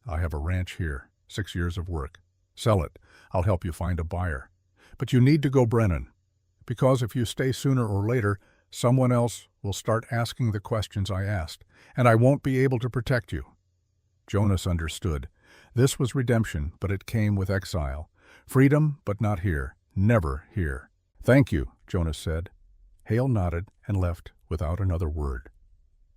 "I have a ranch here." 6 years of work. Sell it. I'll help you find a buyer. But you need to go Brennan, because if you stay sooner or later, someone else will start asking the questions I asked, and I won't be able to protect you." Jonas understood. This was redemption, but it came with exile. Freedom, but not here. Never here. "Thank you," Jonas said. Hale nodded and left without another word.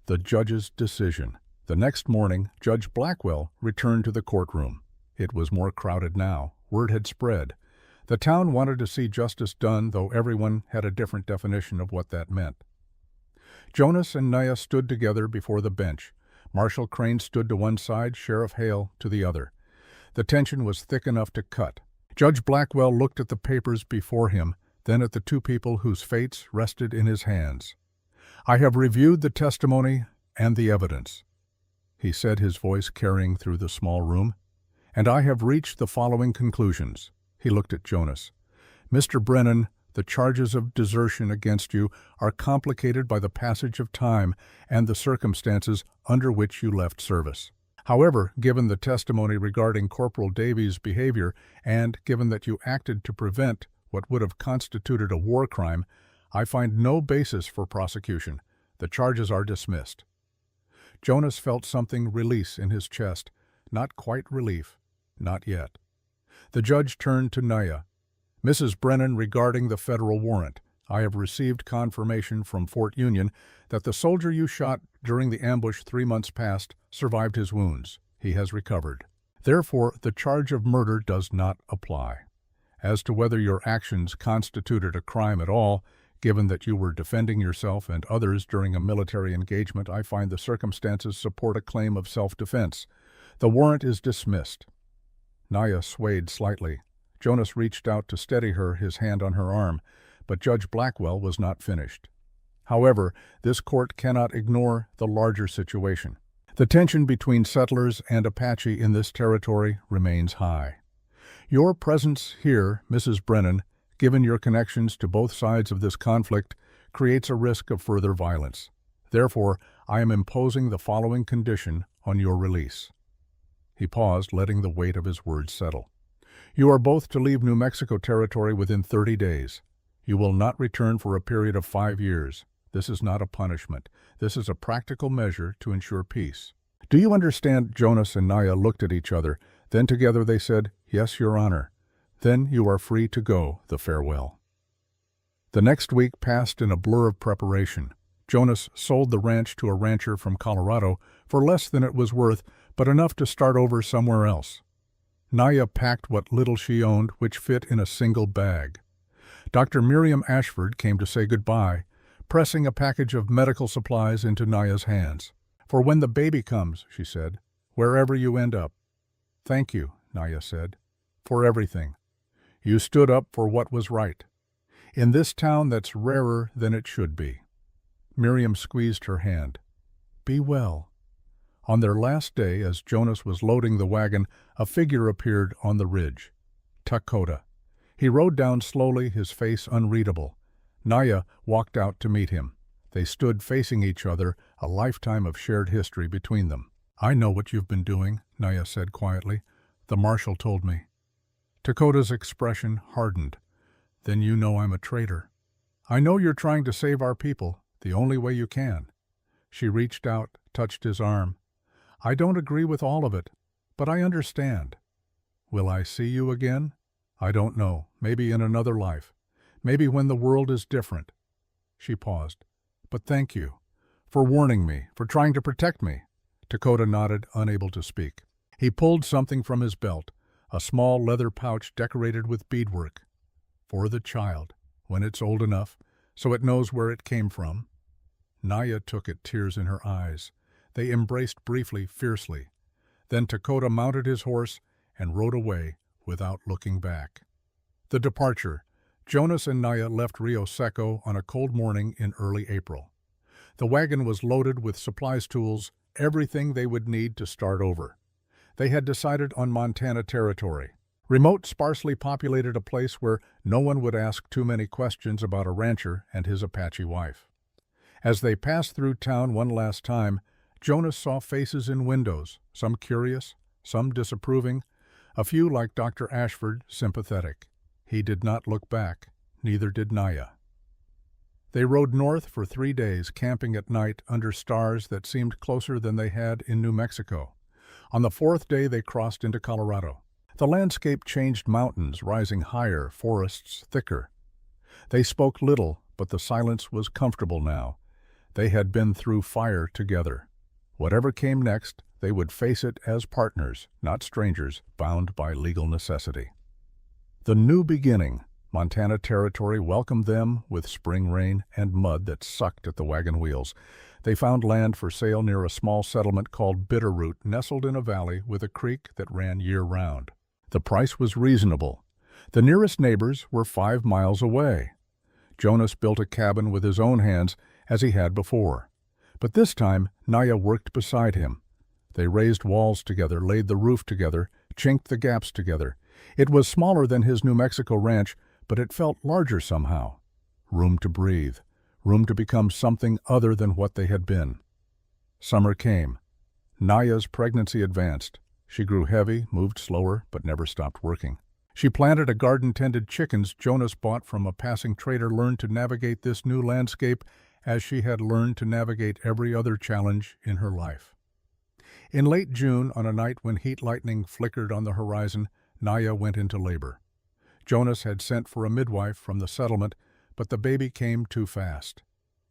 The judge's decision. The next morning, Judge Blackwell returned to the courtroom. It was more crowded now. Word had spread. The town wanted to see justice done, though everyone had a different definition of what that meant. Jonas and Naya stood together before the bench. Marshal Crane stood to one side, Sheriff Hale to the other. The tension was thick enough to cut. Judge Blackwell looked at the papers before him, then at the two people whose fates rested in his hands. "I have reviewed the testimony and the evidence," he said, his voice carrying through the small room, "and I have reached the following conclusions." He looked at Jonas. "Mr. Brennan, the charges of desertion against you are complicated by the passage of time and the circumstances under which you left service. However, given the testimony regarding Corporal Davies' behavior and given that you acted to prevent what would have constituted a war crime, I find no basis for prosecution. The charges are dismissed." Jonas felt something release in his chest. Not quite relief. Not yet. The judge turned to Naya. "Mrs. Brennan, regarding the federal warrant, I have received confirmation from Fort Union that the soldier you shot during the ambush 3 months past survived his wounds. He has recovered. Therefore, the charge of murder does not apply. As to whether your actions constituted a crime at all, given that you were defending yourself and others during a military engagement, I find the circumstances support a claim of self-defense. The warrant is dismissed." Naya swayed slightly. Jonas reached out to steady her, his hand on her arm, but Judge Blackwell was not finished. "However, this court cannot ignore the larger situation. The tension between settlers and Apache in this territory remains high. Your presence here, Mrs. Brennan, given your connections to both sides of this conflict, creates a risk of further violence. Therefore, I am imposing the following condition on your release." He paused, letting the weight of his words settle. "You are both to leave New Mexico Territory within 30 days. You will not return for a period of 5 years. This is not a punishment. This is a practical measure to ensure peace. Do you understand?" Jonas and Naya looked at each other. Then together they said, "Yes, Your Honor." "Then you are free to go." The farewell. The next week passed in a blur of preparation. Jonas sold the ranch to a rancher from Colorado for less than it was worth, but enough to start over somewhere else. Naya packed what little she owned, which fit in a single bag. Dr. Miriam Ashford came to say goodbye, pressing a package of medical supplies into Naya's hands. "For when the baby comes," she said, "wherever you end up." "Thank you," Naya said, "for everything. You stood up for what was right. In this town that's rarer than it should be." Miriam squeezed her hand. "Be well." On their last day, as Jonas was loading the wagon, a figure appeared on the ridge. Dakota. He rode down slowly, his face unreadable. Naya walked out to meet him. They stood facing each other, a lifetime of shared history between them. "I know what you've been doing," Naya said quietly. "The marshal told me." Dakota's expression hardened. "Then you know I'm a traitor." "I know you're trying to save our people, the only way you can." She reached out, touched his arm. "I don't agree with all of it, but I understand. Will I see you again? I don't know. Maybe in another life. Maybe when the world is different." She paused. "But thank you. For warning me, for trying to protect me." Dakota nodded, unable to speak. He pulled something from his belt, a small leather pouch decorated with beadwork. "For the child, when it's old enough, so it knows where it came from." Naya took it, tears in her eyes. They embraced briefly, fiercely. Then Dakota mounted his horse and rode away without looking back. The departure. Jonas and Naya left Rio Seco on a cold morning in early April. The wagon was loaded with supplies, tools, everything they would need to start over. They had decided on Montana Territory. Remote, sparsely populated, a place where no one would ask too many questions about a rancher and his Apache wife. As they passed through town one last time, Jonas saw faces in windows, some curious, some disapproving, A few, like Dr. Ashford, sympathetic. He did not look back, neither did Naya. They rode north for 3 days, camping at night under stars that seemed closer than they had in New Mexico. On the 4th day they crossed into Colorado. The landscape changed, mountains rising higher, forests thicker. They spoke little, but the silence was comfortable now. They had been through fire together. Whatever came next, they would face it as partners, not strangers, bound by legal necessity. The new beginning. Montana Territory welcomed them with spring rain and mud that sucked at the wagon wheels. They found land for sale near a small settlement called Bitterroot, nestled in a valley with a creek that ran year-round. The price was reasonable. The nearest neighbors were 5 miles away. Jonas built a cabin with his own hands, as he had before. But this time, Naya worked beside him. They raised walls together, laid the roof together, chinked the gaps together. It was smaller than his New Mexico ranch, but it felt larger somehow. Room to breathe, room to become something other than what they had been. Summer came. Naya's pregnancy advanced. She grew heavy, moved slower, but never stopped working. She planted a garden, tended chickens Jonas bought from a passing trader, learned to navigate this new landscape as she had learned to navigate every other challenge in her life. In late June, on a night when heat lightning flickered on the horizon, Naya went into labor. Jonas had sent for a midwife from the settlement, but the baby came too fast.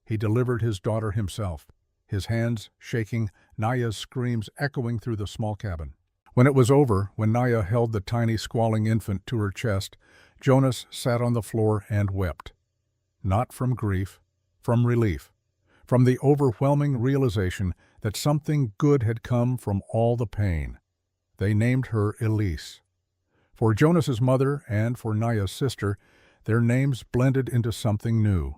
He delivered his daughter himself, his hands shaking, Naya's screams echoing through the small cabin. When it was over, when Naya held the tiny squalling infant to her chest, Jonas sat on the floor and wept. Not from grief, from relief, from the overwhelming realization that something good had come from all the pain. They named her Elise. For Jonas's mother and for Naya's sister, their names blended into something new.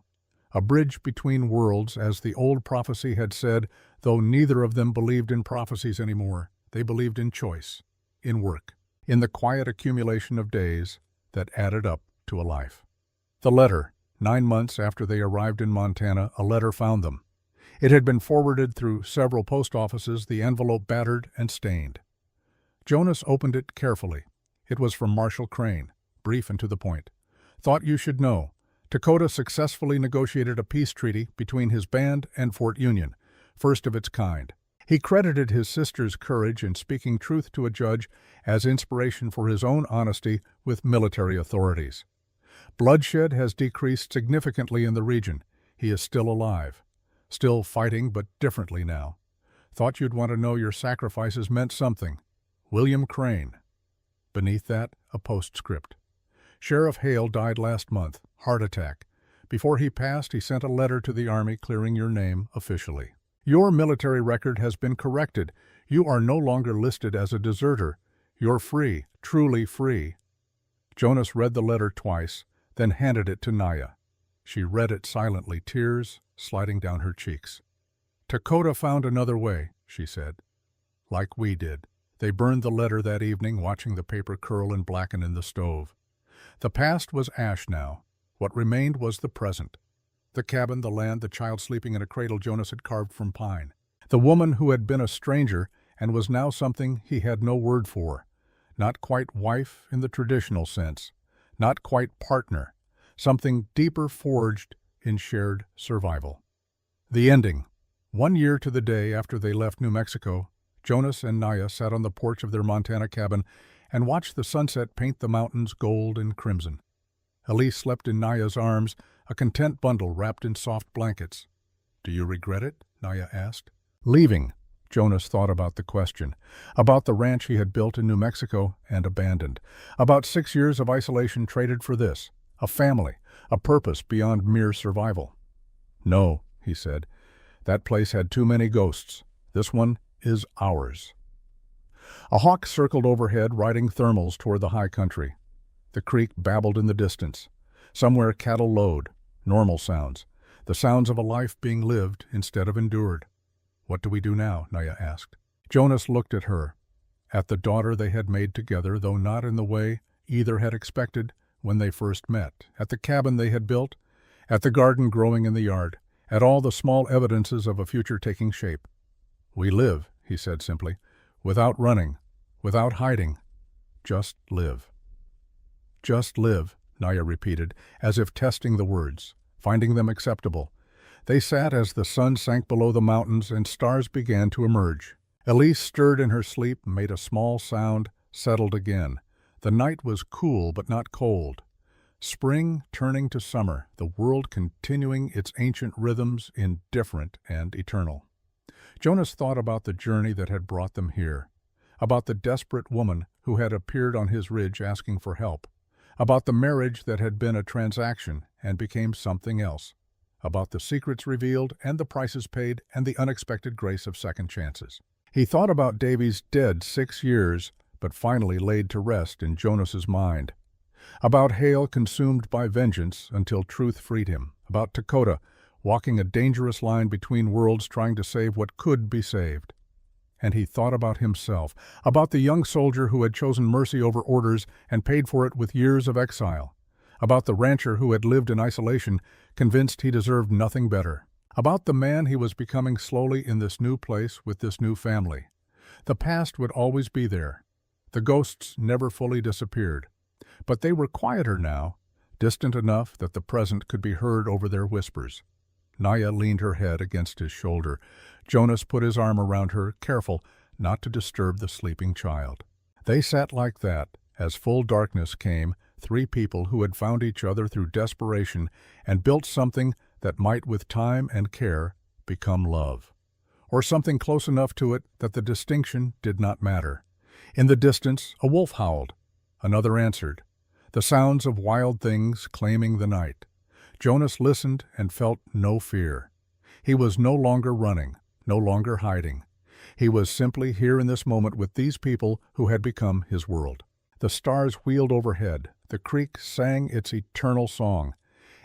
A bridge between worlds, as the old prophecy had said, though neither of them believed in prophecies anymore. They believed in choice, in work, in the quiet accumulation of days that added up to a life. The letter. 9 months after they arrived in Montana, a letter found them. It had been forwarded through several post offices, the envelope battered and stained. Jonas opened it carefully. It was from Marshall Crane, brief and to the point. Thought you should know. Dakota successfully negotiated a peace treaty between his band and Fort Union, first of its kind. He credited his sister's courage in speaking truth to a judge as inspiration for his own honesty with military authorities. Bloodshed has decreased significantly in the region. He is still alive. Still fighting, but differently now. Thought you'd want to know your sacrifices meant something. William Crane. Beneath that, a postscript. Sheriff Hale died last month, heart attack. Before he passed, he sent a letter to the Army clearing your name officially. Your military record has been corrected. You are no longer listed as a deserter. You're free, truly free. Jonas read the letter twice, then handed it to Naya. She read it silently, tears sliding down her cheeks. Dakota found another way, she said. Like we did. They burned the letter that evening, watching the paper curl and blacken in the stove. The past was ash now. What remained was the present. The cabin, the land, the child sleeping in a cradle Jonas had carved from pine. The woman who had been a stranger and was now something he had no word for. Not quite wife in the traditional sense. Not quite partner. Something deeper forged in shared survival. The ending. 1 year to the day after they left New Mexico, Jonas and Naya sat on the porch of their Montana cabin and watched the sunset paint the mountains gold and crimson. Elise slept in Naya's arms, a content bundle wrapped in soft blankets. Do you regret it? Naya asked. Leaving. Jonas thought about the question, about the ranch he had built in New Mexico and abandoned, about 6 years of isolation traded for this, a family, a purpose beyond mere survival. No, he said, that place had too many ghosts. This one is ours. A hawk circled overhead, riding thermals toward the high country. The creek babbled in the distance. Somewhere cattle lowed, normal sounds, the sounds of a life being lived instead of endured. What do we do now? Naya asked. Jonas looked at her, at the daughter they had made together, though not in the way either had expected when they first met, at the cabin they had built, at the garden growing in the yard, at all the small evidences of a future taking shape. We live, he said simply, without running, without hiding. Just live. Just live, Naya repeated, as if testing the words, finding them acceptable. They sat as the sun sank below the mountains and stars began to emerge. Elise stirred in her sleep, made a small sound, settled again. The night was cool but not cold. Spring turning to summer, the world continuing its ancient rhythms, indifferent and eternal. Jonas thought about the journey that had brought them here, about the desperate woman who had appeared on his ridge asking for help, about the marriage that had been a transaction and became something else, about the secrets revealed and the prices paid and the unexpected grace of second chances. He thought about Davy's dead 6 years, but finally laid to rest in Jonas's mind. About Hale consumed by vengeance until truth freed him. About Dakota walking a dangerous line between worlds trying to save what could be saved. And he thought about himself, about the young soldier who had chosen mercy over orders and paid for it with years of exile. About the rancher who had lived in isolation, convinced he deserved nothing better. About the man he was becoming slowly in this new place with this new family. The past would always be there. The ghosts never fully disappeared. But they were quieter now, distant enough that the present could be heard over their whispers. Naya leaned her head against his shoulder. Jonas put his arm around her, careful not to disturb the sleeping child. They sat like that, as full darkness came, 3 people who had found each other through desperation and built something that might with time and care become love. Or something close enough to it that the distinction did not matter. In the distance, a wolf howled. Another answered. The sounds of wild things claiming the night. Jonas listened and felt no fear. He was no longer running, no longer hiding. He was simply here in this moment with these people who had become his world. The stars wheeled overhead. The creek sang its eternal song.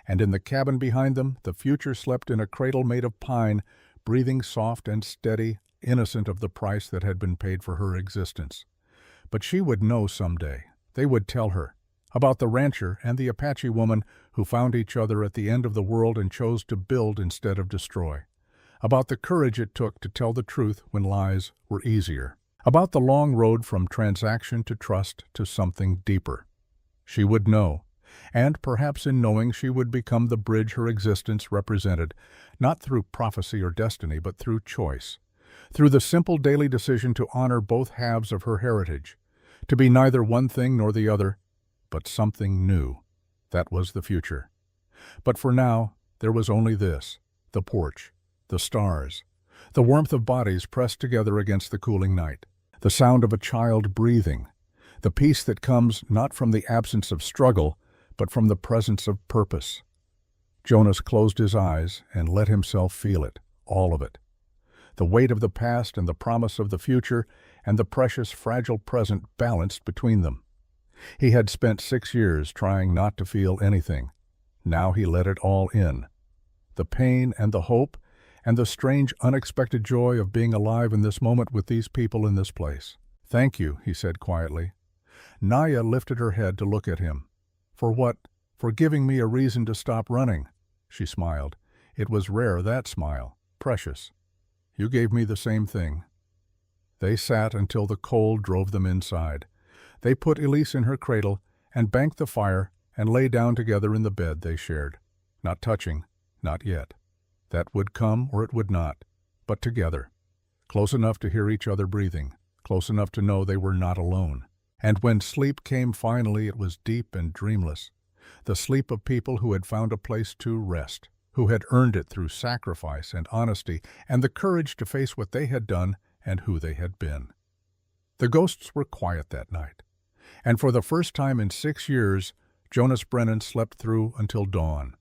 And in the cabin behind them, the future slept in a cradle made of pine, breathing soft and steady, innocent of the price that had been paid for her existence. But she would know someday. They would tell her. About the rancher and the Apache woman who found each other at the end of the world and chose to build instead of destroy. About the courage it took to tell the truth when lies were easier. About the long road from transaction to trust to something deeper. She would know, and perhaps in knowing she would become the bridge her existence represented, not through prophecy or destiny, but through choice. Through the simple daily decision to honor both halves of her heritage, to be neither one thing nor the other, but something new. That was the future. But for now, there was only this, the porch, the stars, the warmth of bodies pressed together against the cooling night, the sound of a child breathing, the peace that comes not from the absence of struggle, but from the presence of purpose. Jonas closed his eyes and let himself feel it, all of it. The weight of the past and the promise of the future and the precious, fragile present balanced between them. He had spent 6 years trying not to feel anything. Now he let it all in. The pain and the hope and the strange, unexpected joy of being alive in this moment with these people in this place. "Thank you," he said quietly. Naya lifted her head to look at him. "For what? For giving me a reason to stop running." She smiled. It was rare, that smile. Precious. "You gave me the same thing." They sat until the cold drove them inside. They put Elise in her cradle and banked the fire and lay down together in the bed they shared. Not touching, not yet. That would come or it would not, but together. Close enough to hear each other breathing, close enough to know they were not alone. And when sleep came finally, it was deep and dreamless. The sleep of people who had found a place to rest, who had earned it through sacrifice and honesty and the courage to face what they had done and who they had been. The ghosts were quiet that night. And for the first time in 6 years, Jonas Brennan slept through until dawn.